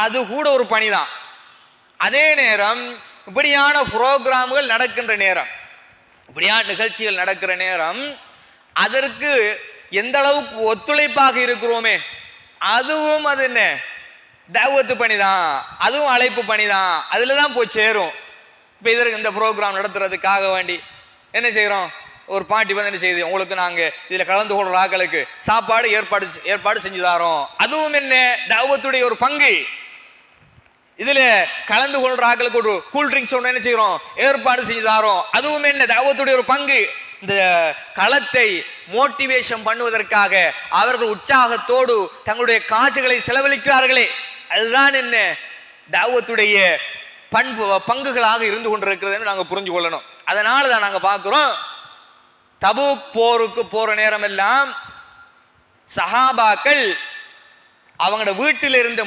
அது கூட ஒரு பணி தான். அதே நேரம் இப்படியான புரோகிராம்கள் நடக்கின்ற நேரம், இப்படியான நிகழ்ச்சிகள் நடக்கிற நேரம், அதற்கு எந்த அளவுக்கு ஒத்துழைப்பாக இருக்கிறோமே, அதுவும் அது என்ன தாவத்து பணி தான், அதுவும் அழைப்பு பணி தான். அதுல தான் போய் சேரும். இப்ப இதற்கு இந்த ப்ரோக்ராம் நடத்துறதுக்காக வேண்டி என்ன செய்யறோம்? ஒரு பாட்டி என்ன செய்யுது, உங்களுக்கு நாங்க இதுல கலந்து கொள்ற ஆக்களுக்கு சாப்பாடு ஏற்பாடு செஞ்சு தாரோம். அதுவும் என்ன தாவத்துடைய ஒரு பங்கு. இதுல கலந்து கொள்ற ஆக்களுக்கு ஒரு கூல் ட்ரிங்க்ஸ் ஒன்று என்ன செய்யறோம்? ஏற்பாடு செஞ்சு தாரோம். அதுவும் என்ன தாவத்துடைய ஒரு பங்கு. இந்த களத்தை மோட்டிவேஷன் பண்ணுவதற்காக அவர்கள் உற்சாகத்தோடு தங்களுடைய காசுகளை செலவழிக்கிறார்களே, அதுதான் என்ன தாவத்துடைய பங்குகளாக இருந்து கொண்டிருக்கிறது நாங்க புரிஞ்சு கொள்ளணும். அதனால தான் நாங்க பார்க்கிறோம், தபூக் போருக்கு போற நேரம் எல்லாம் சஹாபாக்கள் அவங்களோட வீட்டில் இருந்த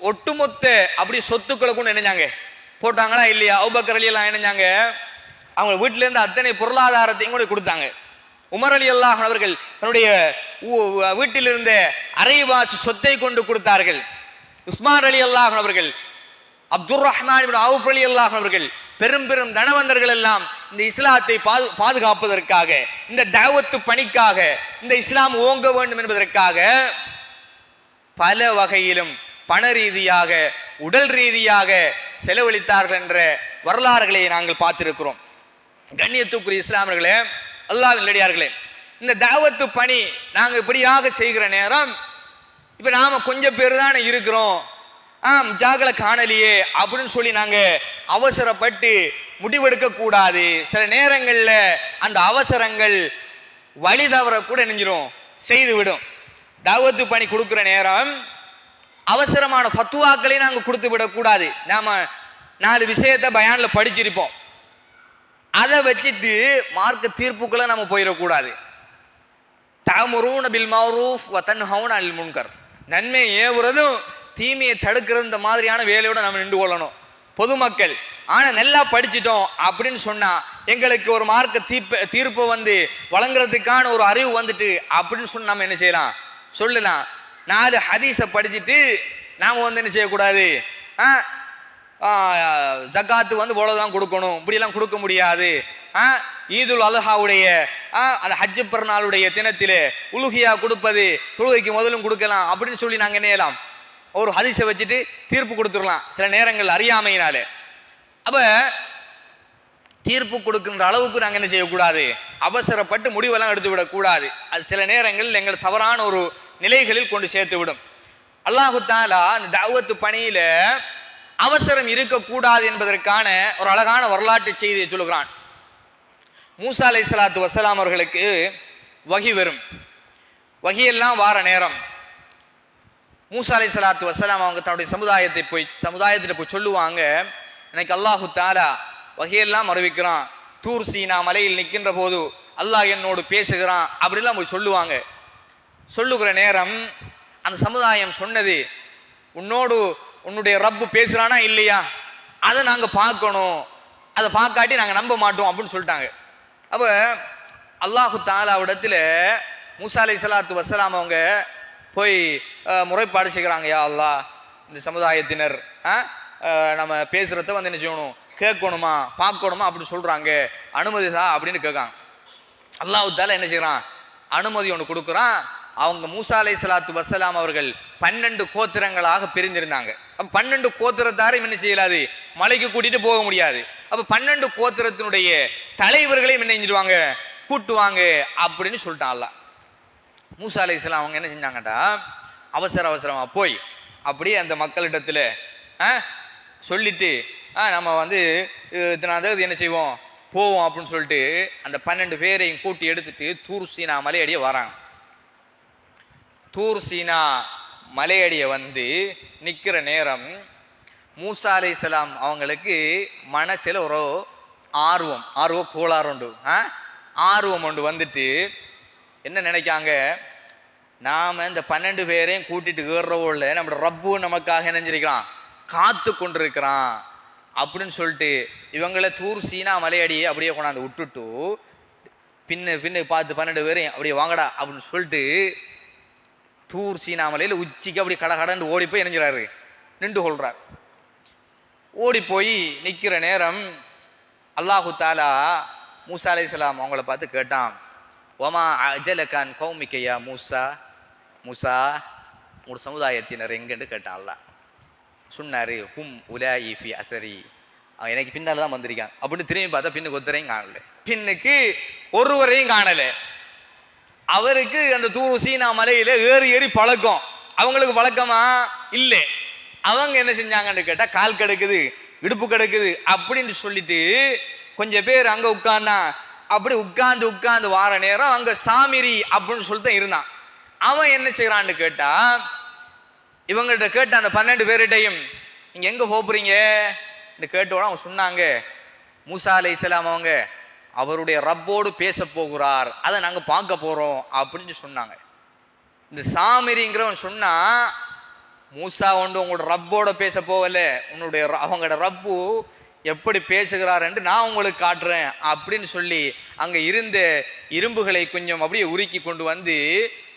ஒட்டுமொத்த அப்படி சொத்துக்களை கொண்டு நினைஞ்சாங்க போட்டாங்களா இல்லையா? அபூபக்கர் ரலியல்லாஹு நினைஞ்சாங்க அவங்க வீட்டில இருந்து அத்தனை பொருளாதாரத்தையும் கூட கொடுத்தாங்க. உமர் ரலியல்லாஹு அவர்கள் தன்னுடைய வீட்டில் இருந்த அரைவாசி சொத்தை கொண்டு கொடுத்தார்கள். உஸ்மான் ரலியல்லாஹு அவர்கள், அப்துர் ரஹ்மான் இப்னு அவுஃப் ரலியல்லாஹு அவர்கள், பெரும் பெரும் தனவந்தர்கள் எல்லாம் இந்த இஸ்லாத்தை பாதுகாப்பதற்காக, இந்த தாவத்து பணிக்காக, இந்த இஸ்லாம் ஓங்க வேண்டும் என்பதற்காக பல வகையிலும் பண ரீதியாக உடல் ரீதியாக செலவழித்தார்கள் என்ற வரலாறுகளை நாங்கள் பார்த்திருக்கிறோம். கண்ணியத்துக்குரிய இஸ்லாமர்களே, அல்லாஹ்வின் நல்லடியார்களே, இந்த தாவத்து பணி நாங்க இப்படியாக செய்கிற நேரம், இப்ப நாம கொஞ்சம் பேர் தானே இருக்கிறோம், ஜாகல காணலியே அப்படின்னு சொல்லி நாங்க அவசரப்பட்டு முடிவெடுக்க கூடாது. சில நேரங்கள்ல அந்த அவசரங்கள் வழி தவற கூட நெஞ்சிரும் செய்து விடும். தாவத்து பணி கொடுக்கிற நேரம் அவசரமான ஃபத்வாக்களை நாங்க கொடுத்து விடக்கூடாது. நாம 4 விஷயத்தை பயான்ல படிச்சிருப்போம், அதை வச்சுட்டு மார்க்க தீர்ப்புக்களை நம்ம போயிடக்கூடாது. தஅமுரூன பில் மஅரூஃப் வ தன்ஹவுன அனில் முன்கர், நன்மை ஏவுறதும் தீமையை தடுக்கிறது, இந்த மாதிரியான வேலையோட நம்ம நின்று கொள்ளணும் பொதுமக்கள். ஆனா நல்லா படிச்சிட்டோம் அப்படின்னு சொன்னா எங்களுக்கு ஒரு மார்க்க தீர்ப்பு வழங்குறதுக்கான ஒரு அறிவு வந்துட்டு அப்படின்னு சொன்னா நம்ம என்ன செய்யலாம்? சொல்லலாம். 4 ஹதீஸை படிச்சுட்டு நாம என்ன செய்யக்கூடாது? ஜகாத்து இவ்வளவுதான் கொடுக்கணும், இப்படி எல்லாம் கொடுக்க முடியாது. ஈதுல் அல்ஹாவுடைய அந்த ஹஜ்ஜு பெருநாளுடைய தினத்திலே உலுஹியா கொடுப்பது தொழுகைக்கு முதலும் கொடுக்கலாம் அப்படின்னு சொல்லி நாங்க என்ன செய்யலாம்? ஒரு ஹதீஸை வச்சுட்டு தீர்ப்பு கொடுத்துடலாம் சில நேரங்கள் அறியாமையினாலே. அப்ப தீர்ப்பு கொடுக்கின்ற அளவுக்கு நாங்க என்ன செய்யக்கூடாது? அவசரப்பட்டு முடிவெல்லாம் எடுத்து விடக்கூடாது. அது சில நேரங்களில் எங்களை தவறான ஒரு நிலைகளில் கொண்டு சேர்த்து விடும். அல்லாஹு தஆலா அந்த தாவத்து பணியில அவசரம் இருக்கக்கூடாது என்பதற்கான ஒரு அழகான வரலாற்று செய்தியை சொல்லுகிறான். மூசா அலைஹிஸ்ஸலாத்து வஸ்ஸலாம் அவர்களுக்கு வஹி வரும். வஹியெல்லாம் வார நேரம் மூசா அலைஹிஸ்ஸலாத்து வஸ்ஸலாம் அவங்க தன்னுடைய சமுதாயத்திட்ட போய் சொல்லுவாங்க, எனக்கு அல்லாஹு தஆலா வஹியெல்லாம் அறிவிக்கிறான், தூர் சீனா மலையில் நிற்கின்ற போது அல்லாஹ் என்னோடு பேசுகிறான் அப்படிலாம் போய் சொல்லுவாங்க. சொல்லுகிற நேரம் அந்த சமுதாயம் சொன்னது, உன்னுடைய ரப்பு பேசுறானா இல்லையா, அதை நாங்கள் பார்க்கணும், அதை பார்க்காட்டி நாங்கள் நம்ப மாட்டோம் அப்படின்னு சொல்லிட்டாங்க. அப்போ அல்லாஹு தஆலாவிடத்துல மூசா அலைஹிஸ்ஸலாத்து வஸ்ஸலாம் அவங்க போய் முறைப்பாடு செய்கிறாங்க, யா அல்லாஹ் இந்த சமுதாயத்தினர் நம்ம பேசுறத வந்து என்ன செய்யணும், கேட்கணுமா பார்க்கணுமா அப்படின்னு சொல்றாங்க, அனுமதி தான் அப்படின்னு கேட்காங்க. அல்லாஹு தஆலா என்ன செய்யறான், அனுமதி ஒன்று கொடுக்குறான். அவங்க மூசா அலைஹிஸ்ஸலாத்து வஸ்ஸலாம் அவர்கள் 12 கோத்திரங்களாக பிரிந்திருந்தாங்க. அப்ப 12 கோத்திரத்தாரையும் என்ன செய்யலாது, மலைக்கு கூட்டிட்டு போக முடியாது. அப்ப 12 கோத்திரத்தினுடைய தலைவர்களையும் என்ன செஞ்சிருவாங்க, கூட்டுவாங்க அப்படின்னு சொல்லிட்டான் அல்லாஹ். மூசா அலைஹிஸ்ஸலாம் அவங்க என்ன செஞ்சாங்கடா, அவசரமா போய் அப்படியே அந்த மக்களிடத்துல சொல்லிட்டு நம்ம வந்து இத்தனாவது என்ன செய்வோம் போவோம் அப்படின்னு சொல்லிட்டு அந்த 12 பேரையும் கூட்டி எடுத்துட்டு தூர் சீனா மலையடிய வராங்க. தூர் சீனா மலையடிய வந்து நிற்கிற நேரம் மூசா அலைஹிஸ்ஸலாம் அவங்களுக்கு மனசில் ஒரு ஆர்வ கோளாறு உண்டு. ஆர்வம் ஒன்று வந்துட்டு என்ன நினைக்காங்க, நாம இந்த 12 பேரையும் கூட்டிட்டு ஏறுறவோல நம்மளோட ரப்பு நமக்காக நினைஞ்சிருக்கிறான், காத்து கொண்டிருக்கிறான் அப்படின்னு சொல்லிட்டு இவங்களை தூர் சீனா மலையடியை அப்படியே கொண்டாந்து விட்டுட்டு பின்னு பார்த்து 12 பேரையும் அப்படியே வாங்கடா அப்படின்னு சொல்லிட்டு தூர் சீனா மலையில் உச்சிக்கு அப்படி கடகடன்னு ஓடி போய் இணைஞ்சிறாரு, நின்று கொள்றார். ஓடி போய் நிற்கிற நேரம் அல்லாஹு தஆலா மூசா அலைஹிஸ்ஸலாம் அவங்கள பார்த்து கேட்டான், ஒமா அஜலகான் கௌமிக்கையா மூசா, உங்களோட சமுதாயத்தினர் எங்கன்னு கேட்டான் அல்லாஹ். சொன்னாரு, ஹும் உலாயி ஃபி அஸரி, அவன் எனக்கு பின்னால தான் வந்திருக்கான் அப்படின்னு. திரும்பி பார்த்தா பின்னுக்கு ஒருத்தரையும் காணல, பின்னுக்கு ஒருவரையும் காணல. அவருக்கு அந்த தூர் சீனா மலையில ஏறி பழக்கம், அவங்களுக்கு பழக்கமா இல்லை. அவங்க என்ன செஞ்சாங்கன்னு கேட்டா, கால் கிடக்குது இடுப்பு கிடக்குது அப்படின்னு சொல்லிட்டு கொஞ்சம் பேர் அங்க உட்கார்ந்தா. அப்படி உட்கார்ந்து வார நேரம் அங்க சாமிரி அப்படின்னு சொல்லிட்டு இருந்தான். அவன் என்ன செய்யறான்னு கேட்டா, இவங்கள்ட்ட கேட்ட அந்த 12 பேர்கிட்டையும் நீங்க எங்க போறீங்க கேட்டோட அவங்க சொன்னாங்க, மூசா அலைஹிஸ்ஸலாம் அவங்க அவருடைய ரப்போடு பேச போகிறார், அதை நாங்க பார்க்க போறோம் அப்படின்னு சொன்னாங்க. இந்த சாமிரிங்கிறவன் சொன்னா, மூசா ஒன்று உங்களோட ரப்போட பேச போகல, அவங்களோட ரப்பு எப்படி பேசுகிறார் என்று நான் உங்களுக்கு காட்டுறேன் அப்படின்னு சொல்லி அங்க இருந்த இரும்புகளை கொஞ்சம் அப்படியே உருக்கி கொண்டு வந்து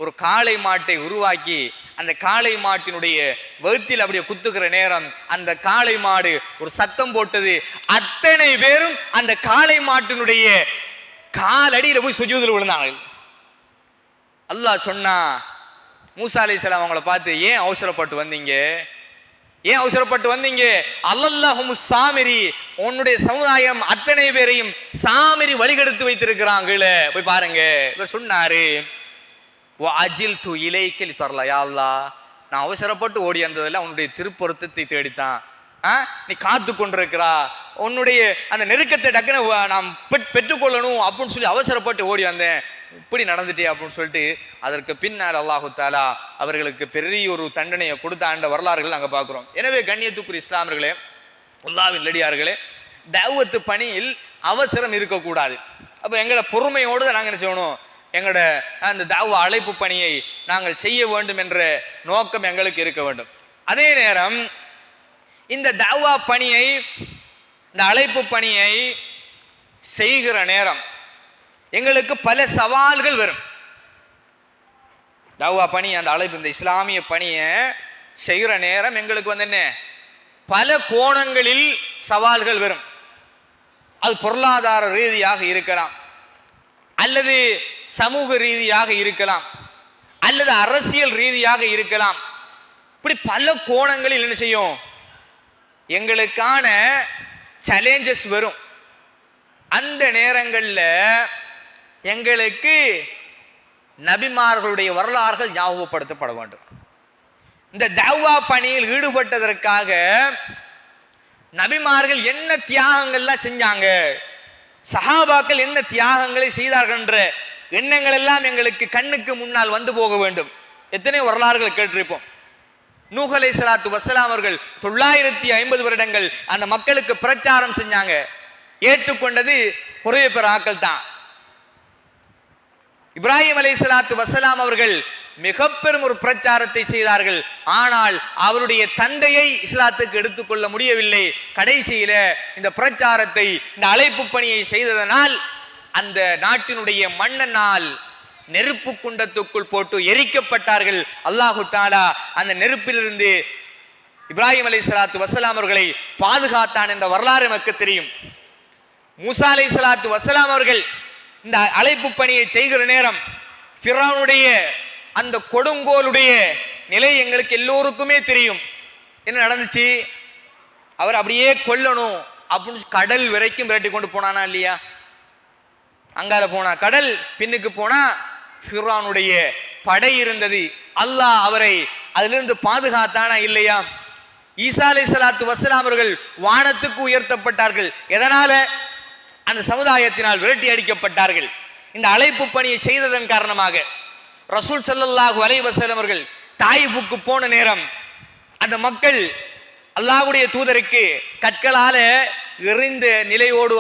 ஒரு காளை மாட்டை உருவாக்கி அந்த காளை மாட்டினுடைய வயிற்றில் அப்படியே குத்துக்கிற நேரம் அந்த காளை மாடு ஒரு சத்தம் போட்டது. அத்தனை பேரும் அந்த காளை மாட்டினுடைய காலடியில போய் சுஜூதில் விழுந்தாங்க. அல்லாஹ் சொன்னா, மூசா அலைஹிஸ்ஸலாம் அவங்கள பார்த்து, ஏன் அவசரப்பட்டு வந்தீங்க? அல்லல்லாஹும் சாமிரி, உன்னுடைய சமுதாயம் அத்தனை பேரையும் சாமிரி வழிகெடுத்து வைத்திருக்கிறாங்களே, போய் பாருங்க. இவர் சொன்னாரு, அஜில்து இலைக்க லிதர்லா, யா அல்லாஹ் நான் அவசரப்பட்டு ஓடி வந்ததில்லை, உன்னுடைய திருப்பொருத்தத்தை தேடித்தான். நீ காத்து கொண்டிருக்கிறா, உன்னுடைய அந்த நெருக்கத்தை டக்குன்னு நாம் பெற்றுக்கொள்ளணும் அப்படின்னு சொல்லி அவசரப்பட்டு ஓடி வந்தேன், இப்படி நடந்துட்டே அப்படின்னு சொல்லிட்டு அதற்கு பின்னால் அல்லாஹு தஆலா அவர்களுக்கு பெரிய ஒரு தண்டனையை கொடுத்த ஆண்ட வரலாறுகள் நாங்கள் பார்க்கிறோம். எனவே கண்ணியத்துக்குரிய இஸ்லாமியர்களே, அல்லாஹ்வின் நல்லடியார்களே, தஅவத் பணியில் அவசரம் இருக்கக்கூடாது. அப்போ எங்களோட பொறுமையோடு தான் நாங்கள் என்ன செய்யணும், எங்களோட அந்த தஅவா அழைப்பு பணியை நாங்கள் செய்ய வேண்டும் என்ற நோக்கம் எங்களுக்கு இருக்க வேண்டும். அதே நேரம் இந்த தஅவா பணியை, இந்த அழைப்பு பணியை செய்கிற நேரம் எங்களுக்கு பல சவால்கள் வரும். தஅவா பணி, அந்த அழைப்பு, இந்த இஸ்லாமிய பணியை செய்கிற நேரம் எங்களுக்கு வந்து என்ன, பல கோணங்களில் சவால்கள் வரும். அது பொருளாதார ரீதியாக இருக்கலாம், அல்லது சமூக ரீதியாக இருக்கலாம், அல்லது அரசியல் ரீதியாக இருக்கலாம். இப்படி பல கோணங்களில் என்ன செய்யும், எங்களுக்கான சேலஞ்சஸ் வரும். அந்த நேரங்களில் எங்களுக்கு நபிமார்களுடைய வரலாறுகள் ஞாபகப்படுத்தப்பட வேண்டும். இந்த தஅவா பணியில் ஈடுபட்டதற்காக நபிமார்கள் என்ன தியாகங்கள்லாம் செஞ்சாங்க, சஹாபாக்கள் என்ன தியாகங்களை செய்தார்கள் என்ற எண்ணங்கள் எல்லாம் எங்களுக்கு கண்ணுக்கு முன்னால் வந்து போக வேண்டும். எத்தனை வரலாறுகளை கேட்டிருப்போம். நூஹ் அலைஹிஸ்ஸலாத்து வஸ்ஸலாம் அவர்கள் 950 வருடங்கள் அந்த மக்களுக்கு பிரச்சாரம் செஞ்சாங்க. ஏற்றுக்கொண்டது குறைய பெற ஆக்கள் தான். இப்ராஹிம் அலைஹிஸ்ஸலாத்து வஸ்ஸலாம் அவர்கள் மிக பெரும் ஒரு பிரச்சாரத்தை செய்தார்கள். ஆனால் அவருடைய தந்தையை இஸ்லாத்துக்கு எடுத்துக்கொள்ள முடியவில்லை. கடைசியில இந்த பிரச்சாரத்தை, இந்த அழைப்பு பணியை செய்ததனால் அந்த நாட்டினுடைய மன்னனால் நெருப்பு குண்டத்துக்குள் போட்டு எரிக்கப்பட்டார்கள். அல்லாஹு தஆலா அந்த நெருப்பிலிருந்து இப்ராஹிம் அலைஹிஸ்ஸலாத்து வஸ்ஸலாம் அவர்களை பாதுகாத்தான் என்ற வரலாறு நமக்கு தெரியும். மூசா அலைஹிஸ்ஸலாத்து வஸ்ஸலாம் அவர்கள் இந்த அழைப்பு பணியை செய்கிற நேரம் ஃபிரௌனுடைய அந்த கொடுங்கோலுடைய நிலை எங்களுக்கு எல்லோருக்குமே தெரியும். என்ன நடந்துச்சு? அவர் அப்படியே கொல்லணும் அப்படின்னு கடல் வரைக்கும் விரட்டி கொண்டு போனானா இல்லையா? அங்கால போனா கடல், பின்னுக்கு போனா ஃபிரௌனுடைய படை இருந்தது. அல்லாஹ் அவரை அதிலிருந்து பாதுகாத்தானா இல்லையா? ஈசா அலைஹிஸ்ஸலாத்து வஸ்ஸலாம் அவர்கள் வானத்துக்கு உயர்த்தப்பட்டார்கள். எதனால? அந்த சமுதாயத்தினால் விரட்டி அடிக்கப்பட்டார்கள். இந்த அழைப்பு பணியை செய்ததன் காரணமாக ரசூல் ஸல்லல்லாஹு அலைஹி வஸல்லம் அவர்கள் தாயிஃபுக்கு போன நேரம் அந்த மக்கள் அல்லாஹ்வுடைய தூதருக்கு கற்களால எறிந்த நிலையோடு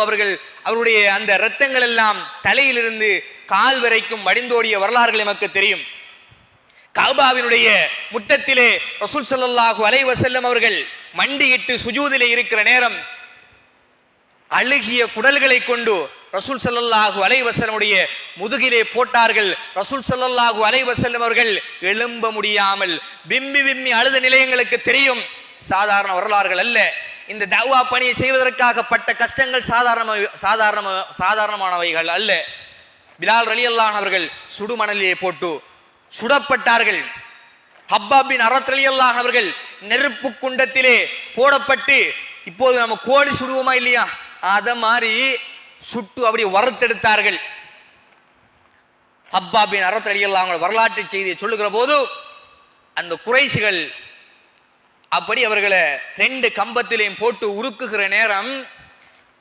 அவருடைய அந்த இரத்தங்கள் எல்லாம் தலையிலிருந்து கால் வரைக்கும் வடிந்தோடிய வரலாறுகள் நமக்கு தெரியும். கஅபாவினுடைய முற்றத்திலே ரசூல் ஸல்லல்லாஹு அலைஹி வஸல்லம் அவர்கள் மண்டியிட்டு சுஜூதிலே இருக்கிற நேரம் அழுகிய குடல்களை கொண்டு ரசூல் ஸல்லல்லாஹு அலைஹி வஸல்லமுடைய முதுகிலே போட்டார்கள். ரசூல் ஸல்லல்லாஹு அலைஹி வஸல்லம் அவர்கள் எழும்ப முடியாமல் விம்மி விம்மி அழுத நிலையங்களுக்கு தெரியும். சாதாரண வரலாறுகள் அல்ல. இந்த தஅவா பணியை செய்வதற்காக பட்ட கஷ்டங்கள் சாதாரணமானவைகள் அல்ல. பிலால் ரலியல்லாஹு அவர்கள் சுடுமணலிலே போட்டு சுடப்பட்டார்கள். ஹப்பாப் பின் அரத் ரலியல்லாஹு அவர்கள் நெருப்பு குண்டத்திலே போடப்பட்டு, இப்போது நம்ம கோழி சுடுவோமா இல்லையா, அத மாதிரி சுட்டு அப்படி வறுத்தெடுத்தார்கள். ஹப்பாப் பின் அரத் ரலியல்லாஹு அன்ஹு வரலாற்று செய்தியை சொல்லுகிற போது அந்த குறைஷிகள் அப்படி அவர்களை 2 கம்பத்திலையும் போட்டு உருக்குகிற நேரம்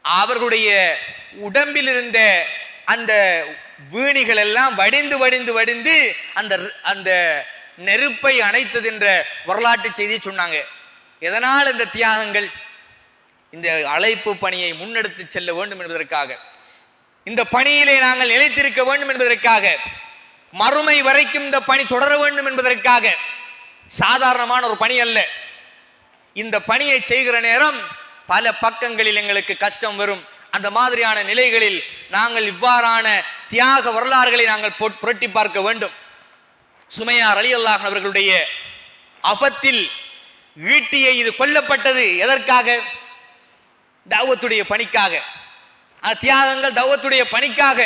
அவர்களுடைய உடம்பில் இருந்த அந்த வீணிகள் எல்லாம் வடிந்து வடிந்து வடிந்து அந்த நெருப்பை அணைத்தது என்ற வரலாற்று செய்தியை சொன்னாங்க. எதனால் இந்த தியாகங்கள்? இந்த அழைப்பு பணியை முன்னெடுத்து செல்ல வேண்டும் என்பதற்காக, இந்த பணியிலே நாங்கள் நிலைத்திருக்க வேண்டும் என்பதற்காக, மறுமை வரைக்கும் இந்த பணி தொடர வேண்டும் என்பதற்காக. சாதாரணமான ஒரு பணி அல்ல. இந்த பணியை செய்கிற நேரம் பல பக்கங்களில் எங்களுக்கு கஷ்டம் வரும். அந்த மாதிரியான நிலைகளில் நாங்கள் இவ்வாறான தியாக வரலாறுகளை நாங்கள் புரட்டி பார்க்க வேண்டும். சுமையா ரலியல்லாஹு அவர்களுடைய அஃபத்தில் ஈட்டிய இது கொல்லப்பட்டது எதற்காக? தஅவத்துடைய பணிக்காக. தியாகங்கள் தஅவத்துடைய பணிக்காக.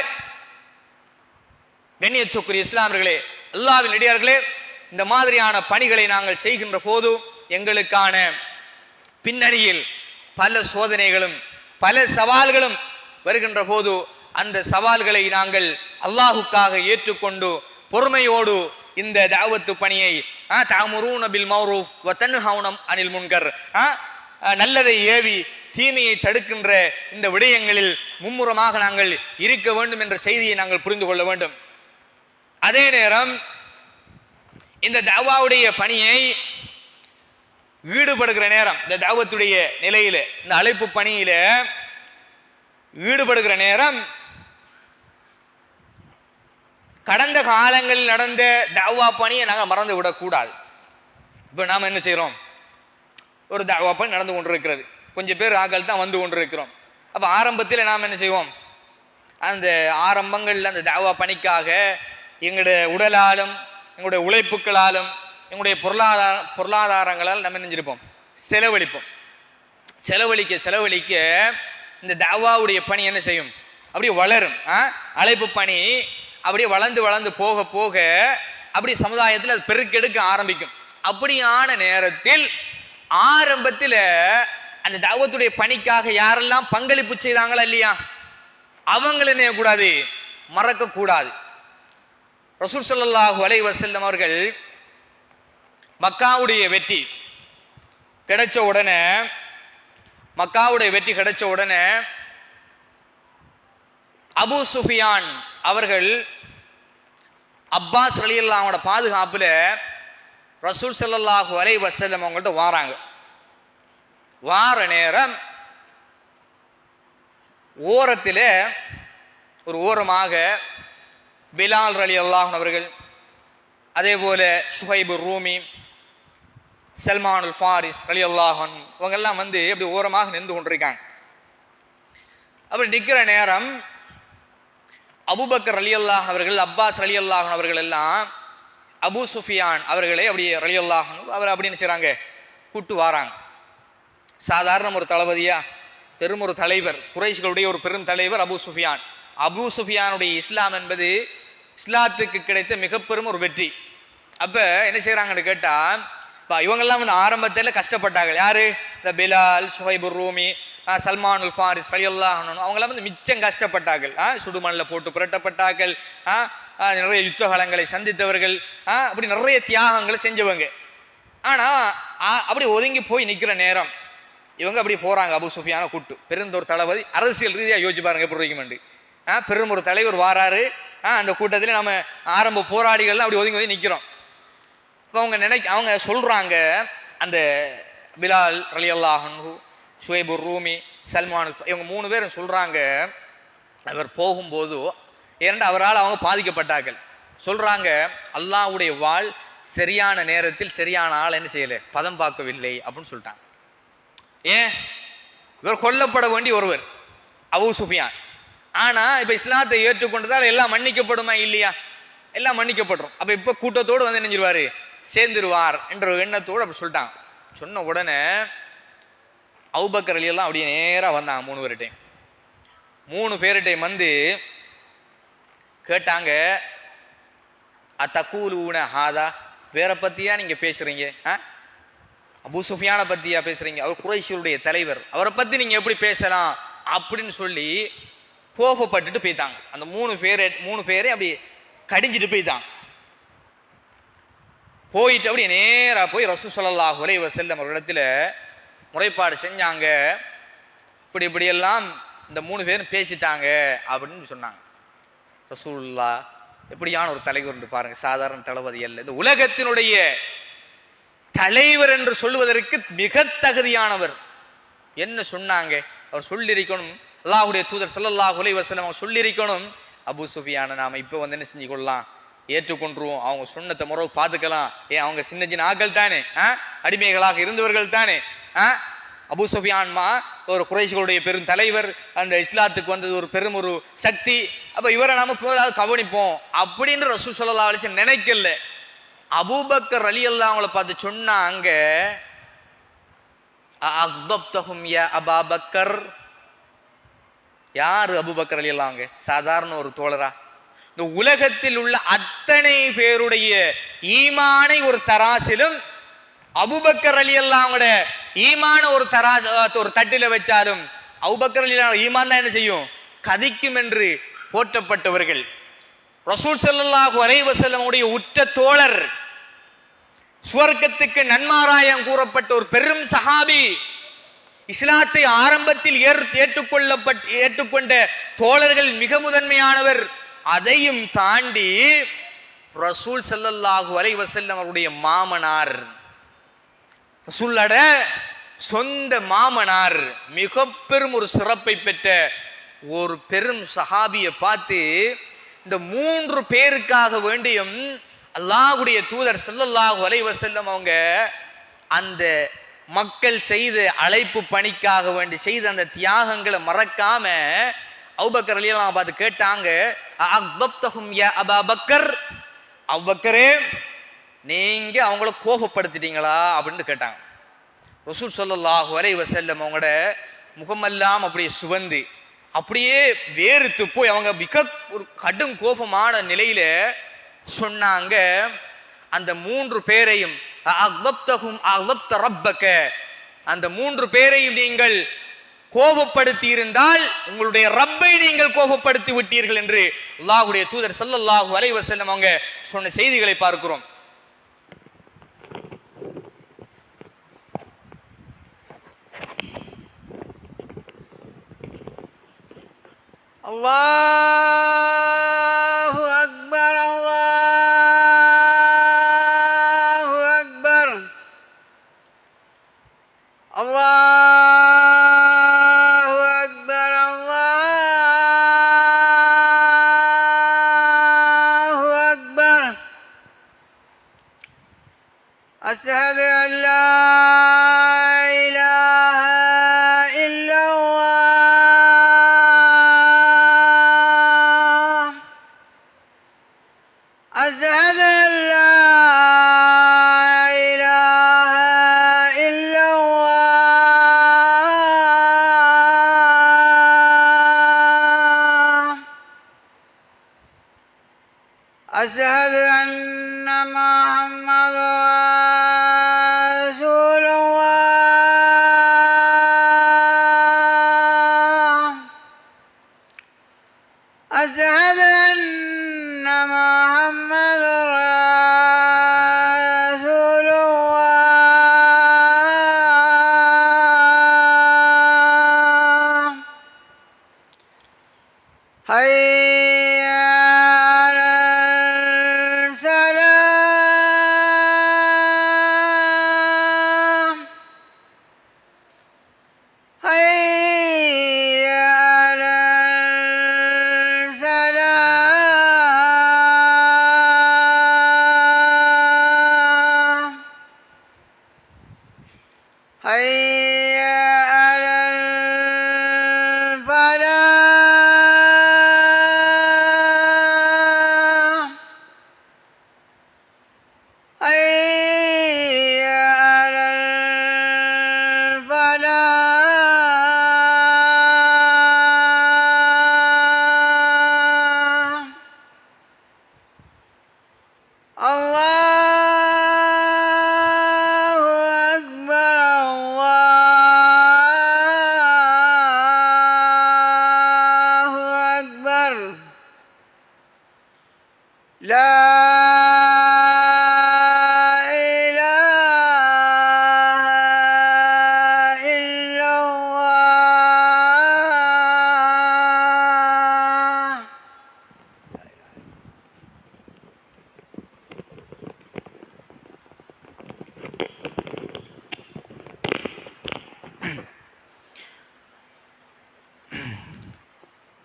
கண்ணியத்துக்குரிய இஸ்லாமியர்களே, அல்லாஹ்வின் நடிகார்களே, இந்த மாதிரியான பணிகளை நாங்கள் செய்கின்ற போது எங்களுக்கான பின்னணியில் பல சோதனைகளும் பல சவால்களும் வருகின்ற போது அந்த சவால்களை நாங்கள் அல்லாஹுக்காக ஏற்றுக்கொண்டு பொறுமையோடு இந்த தஅவத்து பணியை தஅமுரூன பில் மஅரூஃப் வ தன்ஹவுன அனில் முன்கர், நல்லதை ஏவி தீமையை தடுக்கின்ற இந்த விடயங்களில் மும்முரமாக நாங்கள் இருக்க வேண்டும் என்ற செய்தியை நாங்கள் புரிந்து கொள்ள வேண்டும். அதே நேரம் இந்த தஅவாவுடைய பணியை ஈடுபடுகிற நேரம், இந்த தஅவத்துடைய நிலையில, இந்த அழைப்பு பணியில ஈடுபடுகிற நேரம் கடந்த காலங்களில் நடந்த தஅவா பணியை நாங்கள் மறந்து விடக்கூடாது. இப்போ நாம் என்ன செய்கிறோம்? ஒரு தஅவா பணி நடந்து கொண்டிருக்கிறது, கொஞ்சம் பேர் ஆக்கள் தான் வந்து கொண்டிருக்கிறோம். அப்போ ஆரம்பத்தில் நாம் என்ன செய்வோம்? அந்த ஆரம்பங்களில் அந்த தஅவா பணிக்காக எங்களுடைய உடலாலும் எங்களுடைய உழைப்புகளாலும் எங்களுடைய பொருளாதாரங்களால் நம்ம நினைஞ்சிருப்போம், செலவழிப்போம். செலவழிக்க இந்த தஅவாவுடைய பணி என்ன செய்யும்? அப்படியே வளரும். அழைப்பு பணி அப்படியே வளர்ந்து போக போக அப்படி சமுதாயத்தில் அது பெருக்கெடுக்க ஆரம்பிக்கும். அப்படியான நேரத்தில் ஆரம்பத்தில் அந்த தஅவத்துடைய பணிக்காக யாரெல்லாம் பங்களிப்பு செய்தாங்களா இல்லையா, அவங்கள என்ன கூடாது, மறக்க கூடாது. ரசூல் ஸல்லல்லாஹு அலைஹி வஸல்லம் அவர்கள் மக்காவுடைய வெற்றி கிடைச்ச உடனே மக்காவுடைய வெற்றி கிடைச்ச உடனே அபூ சுஃபியான் அவர்கள் அப்பாஸ் ரலியல்லாஹு அன்ஹு பாதுகாப்புல ரசூல் ஸல்லல்லாஹு அலைஹி வஸல்லம் அவங்கள்ட்ட வாராங்க. வார நேரம் ஓரத்தில் ஒரு ஓரமாக பிலால் ரலியல்லாஹு அன்ஹு அவர்கள், அதே போல சுஹைபு ரூமி, சல்மானுல் ஃபாரிஸ் ரலியல்லாஹு அன்ஹு இவங்கெல்லாம் வந்து அப்படி ஓரமாக நின்று கொண்டிருக்காங்க. அப்படி நிற்கிற நேரம் அபூபக்கர் ரலியல்லாஹு அவர்கள், அப்பாஸ் ரலியல்லாஹு அவர்கள் எல்லாம் அபூ சுஃபியான் அவர்களை அப்படி ரலியல்லாஹு அவர் அப்படின்னு செய்கிறாங்க, கூட்டு வாராங்க. சாதாரண ஒரு தளபதியா, பெரும் ஒரு தலைவர், குறைஷ்களுடைய ஒரு பெரும் தலைவர் அபூ சுஃபியான். அபூ சுஃபியானுடைய இஸ்லாம் என்பது இஸ்லாத்துக்கு கிடைத்த மிக பெரும் ஒரு வெற்றி. அப்ப என்ன செய்யறாங்கன்னு கேட்டா, இவங்கெல்லாம் வந்து ஆரம்பத்தில் கஷ்டப்பட்டாங்க. யாரு? இந்த பிலால், சுஹைபு ரூமி, சல்மானுல் ஃபாரிஸ் ரலியல்லாஹு அன்ஹு அவங்கெல்லாம் வந்து மிச்சம் கஷ்டப்பட்டார்கள். சுடுமண்ணில் போட்டு புரட்டப்பட்டார்கள், நிறைய யுத்தகலங்களை சந்தித்தவர்கள், அப்படி நிறைய தியாகங்களை செஞ்சவங்க. ஆனா அப்படி ஒதுங்கி போய் நிற்கிற நேரம் இவங்க அப்படி போறாங்க. அபூ சுஃபியான கூட்டு, பெருந்தோர் தளபதி, அரசியல் ரீதியா யோசிச்சு பாருங்க எப்படி இருக்குமெண்டு. பெரும் ஒரு தலைவர் வாராரு, அந்த கூட்டத்தில் நம்ம ஆரம்ப போராளிகள்லாம் அப்படி ஒதுங்கி ஒதுங்கி நிற்கிறோம். இப்போ அவங்க சொல்றாங்க, அந்த பிலால் ரலியல்லாஹு அன்ஹு, சுஹைபு ரூமி, சல்மான் இவங்க 3 பேரும் சொல்றாங்க, அவர் போகும்போது ஏனென்று அவரால் அவங்க பாதிக்கப்பட்டார்கள். சொல்றாங்க, அல்லாஹ்வுடைய வாள் சரியான நேரத்தில் சரியான ஆள் என்ன செய்யல, பதம் பார்க்கவில்லை அப்படின்னு சொல்லிட்டாங்க. ஏன்? இவர் கொல்லப்பட வேண்டிய ஒருவர் அபூ சுஃபியான். ஆனா இப்ப இஸ்லாத்தை ஏற்றுக்கொண்டதால் எல்லாம் மன்னிக்கப்படுமா இல்லையா? எல்லாம் மன்னிக்கப்படும். அப்ப இப்ப கூட்டத்தோடு வந்து நினைஞ்சிருவாரு, சேர்ந்துருவார் என்ற எண்ணத்தோடு அப்படி சொல்லிட்டாங்க. சொன்ன உடனே அபூபக்கர் ரலியல்லாஹு அப்படியே நேரா வந்தாங்க 3 பேர்கிட்டையும். 3 பேர்கிட்டையும் வந்து கேட்டாங்க, அத்தகூலூன ஹாதா, வேற பத்தியா நீங்க பேசுறீங்க? அபூ சுஃபியான பத்தியா பேசுறீங்க? அவர் குறைஷியுடைய தலைவர், அவரை பத்தி நீங்க எப்படி பேசலாம் அப்படின்னு சொல்லி கோபப்பட்டுட்டு போய்த்தாங்க. அந்த 3 பேரை அப்படி கடிஞ்சிட்டு போய்த்தாங்க. போயிட்டு அப்படி நேரா போய் ரசூல் ஸல்லல்லாஹு அலைஹி வஸல்லம் அவரிடத்துல முறைப்பாடு செஞ்சாங்க. இப்படியெல்லாம் இந்த 3 பேரும் பேசிட்டாங்க அப்படின்னு சொன்னாங்க. ரசூலுல்லாஹ் எப்படியான ஒரு தலைவர் என்று பாருங்க, சாதாரண தளபதி அல்ல, இந்த உலகத்தினுடைய தலைவர் என்று சொல்லுவதற்கு மிக தகுதியானவர். என்ன சொன்னாங்க? அவர் சொல்லியிருக்கணும், அல்லாஹ்வுடைய தூதர் ஸல்லல்லாஹு அலைஹி வஸல்லம் அவங்க சொல்லியிருக்கணும், அபூ சுஃபியான நாம இப்போ வந்து என்ன செஞ்சு கொள்ளலாம், ஏற்றுக்கொண்டுருவோம், அவங்க சொன்னத்தை முறை பார்த்துக்கலாம். ஏன் அவங்க சின்ன சின்ன ஆக்கள் தானே, அடிமைகளாக இருந்தவர்கள் தானே. அபூ சுஃபியான்மா ஒரு குறைஷிகளுடைய பெரும் தலைவர், அந்த இஸ்லாத்துக்கு வந்தது ஒரு பெரும் ஒரு சக்தி. அப்ப இவரை நாம கவனிப்போம் அப்படின்னு ரசூல் ஸல்லல்லாஹு அலைஹி வஸல்லம் நினைக்கல. அபூபக்கர் ரலியல்லாஹு அவங்கள பார்த்து சொன்னாங்க, அக்தப்தஹும் யா அபூபக்கர். யாரு அபூபக்கர் ரலியல்லாஹு? சாதாரண ஒரு தோழரா? இந்த உலகத்தில் உள்ள அத்தனை பேருடைய ஈமானை ஒரு தராசிலும் அபூபக்கர் ரலியல்லாஹு ஈமான ஒரு ஒரு தட்டில வச்சாலும் அபூபக்கர் ரலியல்லாஹு ஈமான் தான் என்ன செய்யும், கதிக்கும் என்று போற்றப்பட்டவர்கள். ரசூல் ஸல்லல்லாஹு அலைஹி வஸல்லம் உடைய உற்ற தோழர், சுவர்க்கத்துக்கு நன்மாராயம் கூறப்பட்ட ஒரு பெரும் சஹாபி, இஸ்லாத்தை ஆரம்பத்தில் ஏற்றுக்கொண்ட தோழர்கள் மிக முதன்மையானவர். அதையும் தாண்டி ரசூல் ஸல்லல்லாஹு அலைஹி வஸல்லம் அவருடைய மாமனார், ரசூலோட சொந்த மாமனார், மிக பெரும் ஒரு சிறப்பை பெற்ற ஒரு பெரும் சஹாபியை பார்த்து இந்த 3 பேருக்காக வேண்டியும் அல்லாஹ்வுடைய தூதர் ஸல்லல்லாஹு அலைஹி வஸல்லம் அவங்க அந்த மக்கள் செய்த அழைப்பு பணிக்காக வேண்டி செய்த அந்த தியாகங்களை மறக்காம அபூபக்கர் ரலியல்லாஹு பார்த்து கேட்டாங்க, அக்தப்தஹும் யா அபூபக்கர், அபூபக்கரே நீங்க அவங்கள கோபப்படுத்திட்டீங்களா அப்படின்னு கேட்டாங்க. ரசூல் ஸல்லல்லாஹு அலைஹி வஸல்லம் அவங்களோட முகமெல்லாம் அப்படியே சுவந்து அப்படியே வேறுத்து போய் அவங்க மிக ஒரு கடும் கோபமான நிலையில சொன்னாங்க, அந்த 3 பேரையும் அக்தப்தஹும் அக்தப்த ரப்பக, அந்த 3 பேரையும் நீங்கள் கோபப்படுத்தி இருந்தால் உங்களுடைய ரப்பை நீங்கள் கோபப்படுத்தி விட்டீர்கள் என்று அல்லாஹ்வுடைய தூதர் ஸல்லல்லாஹு அலைஹி வஸல்லம் அவங்க சொன்ன செய்திகளை பார்க்கிறோம். الله أكبر الله أكبر الله أكبر الله أكبر أشهد أن لا إله إلا الله أشهد أن لا إله إلا الله أشهد أن محمد رسول الله أشهد أن محمد رسول الله حي على الصلاة حي على الصلاة حي على الفلاح حي على الفلاح الله أكبر الله أكبر لا إله إلا الله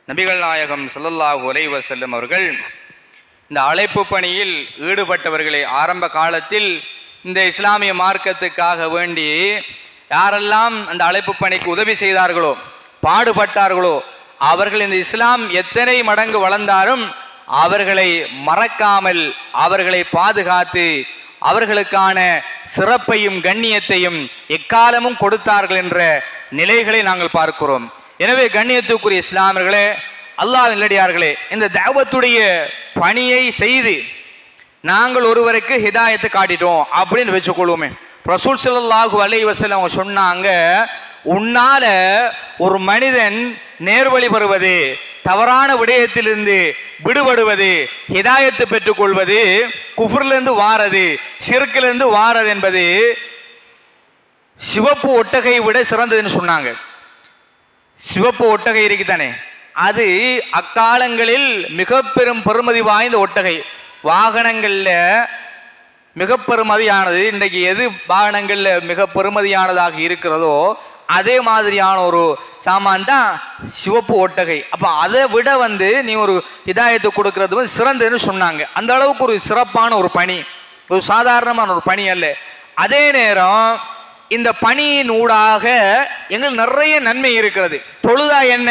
நபிகள் நாயகம் ஸல்லல்லாஹு அலைஹி வஸல்லம் அவர்கள் இந்த அழைப்பு பணியில் ஈடுபட்டவர்களை ஆரம்ப காலத்தில் இந்த இஸ்லாமிய மார்க்கத்துக்காக வேண்டி யாரெல்லாம் அந்த அழைப்பு பணிக்கு உதவி செய்தார்களோ, பாடுபட்டார்களோ, அவர்கள் இந்த இஸ்லாம் எத்தனை மடங்கு வளர்ந்தாலும் அவர்களை மறக்காமல் அவர்களை பாதுகாத்து அவர்களுக்கான சிறப்பையும் கண்ணியத்தையும் எக்காலமும் கொடுத்தார்கள் என்ற நிலைகளை நாங்கள் பார்க்கிறோம். எனவே கண்ணியத்துக்குரிய இஸ்லாமியர்களே, அல்லாஹ்வின் நல்லடியார்களே, இந்த தஅவத்துடைய பணியை செய்து நாங்கள் ஒருவருக்கு ஹிதாயத்தை காட்டிட்டோம் அப்படின்னு வச்சுக்கொள்வோமே. ரசூல் ஸல்லல்லாஹு அலைஹி வஸல்லம் அவங்க சொன்னாங்க, உன்னால ஒரு மனிதன் நேர்வழி பெறுவது, தவறான விடயத்திலிருந்து விடுபடுவது, ஹிதாயத்தை பெற்றுக்கொள்வது, குஃப்ரிலிருந்து வாரது, ஷிர்கிலிருந்து வாரது என்பது சிவப்பு ஒட்டகை விட சிறந்ததுன்னு சொன்னாங்க. சிவப்பு ஒட்டகை இருக்குதானே, அது அக்காலங்களில் மிக பெரும் பெருமதி வாய்ந்த ஒட்டகை. வாகனங்கள்ல மிக பெருமதியானது, இன்றைக்கு எது வாகனங்கள்ல மிக பெருமதியானதாக இருக்கிறதோ அதே மாதிரியான ஒரு சாமான் தான் சிவப்பு ஒட்டகை. அப்ப அதை விட நீ ஒரு ஹிதாயத்தை கொடுக்கறது சிறந்ததுன்னு சொன்னாங்க. அந்த அளவுக்கு ஒரு சிறப்பான ஒரு பணி, ஒரு சாதாரணமான ஒரு பணி அல்ல. அதே நேரம் இந்த பணியின் ஊடாக எங்களுக்கு நிறைய நன்மை இருக்கிறது. தொழுதா என்ன,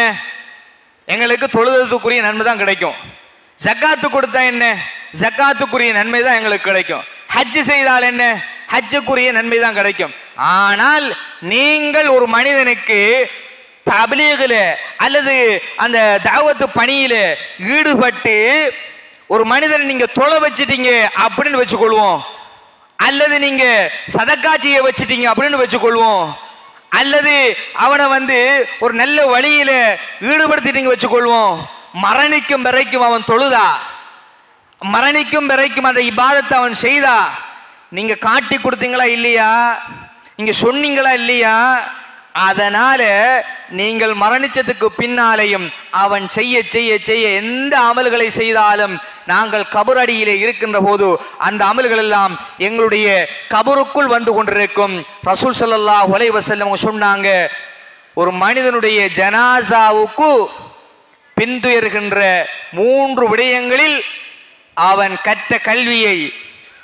எங்களுக்கு தொழுதத்துக்குரிய நன்மை தான் கிடைக்கும். ஜக்காத்து கொடுத்தா என்ன, ஜக்காத்துக்குரிய நன்மை தான் எங்களுக்கு கிடைக்கும். ஹஜ் செய்தால் என்ன, ஹஜ்ஜுக்குரிய நன்மை தான் கிடைக்கும். ஆனால் நீங்கள் ஒரு மனிதனுக்கு தப்லீகில அல்லது அந்த தாவத்து பணியில ஈடுபட்டு ஒரு மனிதனை நீங்க தொலை வச்சிட்டீங்க அப்படின்னு வச்சுக்கொள்வோம், அல்லது நீங்க சதக்கா செய்ய வச்சிட்டீங்க அப்படின்னு வச்சுக்கொள்வோம், அல்லது அவனை ஒரு நல்ல வழியில ஈடுபடுத்திட்டீங்க வச்சுக்கொள்வோம், மரணிக்கும் வரைக்கும் அவன் தொழுதா, மரணிக்கும் வரைக்கும் அந்த இபாதத்தை அவன் செய்தா, நீங்க காட்டி கொடுத்தீங்களா இல்லையா, நீங்க சொன்னீங்களா இல்லையா, அதனால நீங்கள் மரணிச்சதுக்கு பின்னாலேயும் அவன் செய்ய செய்ய செய்ய எந்த அமல்களை செய்தாலும் நாங்கள் கபரடியிலே இருக்கின்ற போது அந்த அமல்கள் எல்லாம் எங்களுடைய கபருக்குள் வந்து கொண்டிருக்கும். ரசூல் ஸல்லல்லாஹு அலைஹி வஸல்லம் சொன்னாங்க, ஒரு மனிதனுடைய ஜனாசாவுக்கு பின்துயர்கின்ற 3 விடயங்களில் அவன் கற்ற கல்வியை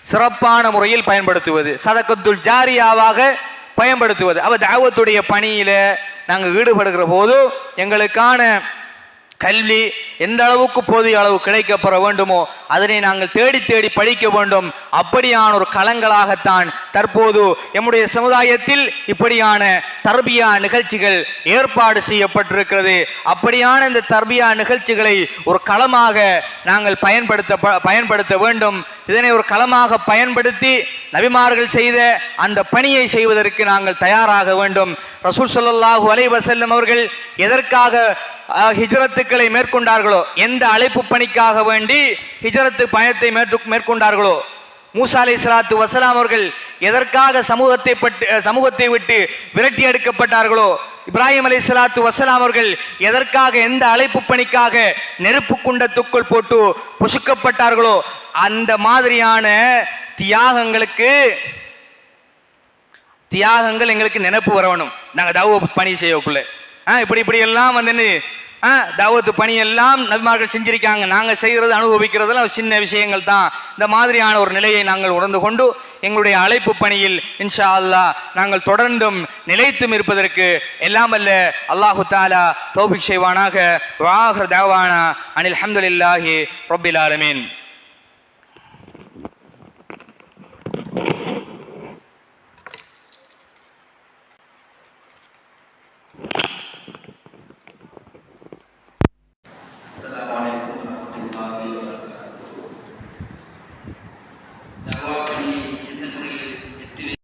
சிறப்பான முறையில் பயன்படுத்துவது, சதகத்துல் ஜாரியாவாக பயன்படுத்துவது. தாவத்துடைய பணியில நாங்கள் ஈடுபடுகிற போது எங்களுக்கான கல்வி எந்த அளவுக்கு போதிய அளவு கிடைக்கப்பெற வேண்டுமோ அதனை நாங்கள் தேடி தேடி படிக்க வேண்டும். அப்படியான ஒரு களங்களாகத்தான் தற்போது எம்முடைய சமுதாயத்தில் இப்படியான தர்பியா நிகழ்ச்சிகள் ஏற்பாடு செய்யப்பட்டிருக்கிறது. அப்படியான இந்த தர்பியா நிகழ்ச்சிகளை ஒரு களமாக நாங்கள் பயன்படுத்த வேண்டும். இதனை ஒரு களமாக பயன்படுத்தி நபிமார்கள் செய்த அந்த பணியை செய்வதற்கு நாங்கள் தயாராக வேண்டும். ரசூல் ஸல்லல்லாஹு அலைஹி வஸல்லம் அவர்கள் எதற்காக ஹிஜ்ரத்துக்களை மேற்கொண்டார்களோ, எந்த அழைப்பு பணிக்காக வேண்டி ஹிஜ்ரத்து பயணத்தை மேற்கொண்டார்களோ, மூசா அலைஹிஸ்ஸலாத்து வஸலாம் அவர்கள் எதற்காக சமூகத்தை விட்டு விரட்டி எடுக்கப்பட்டார்களோ, இப்ராஹிம் அலைஹிஸ்ஸலாத்து வஸலாம் அவர்கள் எதற்காக எந்த அழைப்பு பணிக்காக நெருப்பு குண்டத்துக்குள் போட்டு பொசுக்கப்பட்டார்களோ, அந்த மாதிரியான தியாகங்கள் எங்களுக்கு நினைப்பு வரணும். நாங்கள் தாவத் பணி செய்யக்குள்ள இப்படி எல்லாம் வந்து தாவத்து பணி எல்லாம் நபிமார்கள் செஞ்சிருக்காங்க. நாங்கள் செய்கிறது அனுபவிக்கிறதெல்லாம் சின்ன விஷயங்கள் தான். இந்த மாதிரியான ஒரு நிலையை நாங்கள் உணர்ந்து கொண்டு எங்களுடைய அழைப்பு பணியில் இன்ஷா அல்லாஹ் நாங்கள் தொடர்ந்தும் நிலைத்தும் இருப்பதற்கு எல்லாம் வல்ல அல்லாஹு தஆலா தௌஃபீக் செய்வானாக. வஆஹிரு தஅவானா அனில் ஹம்துலில்லாஹி ரப்பில் ஆலமீன்.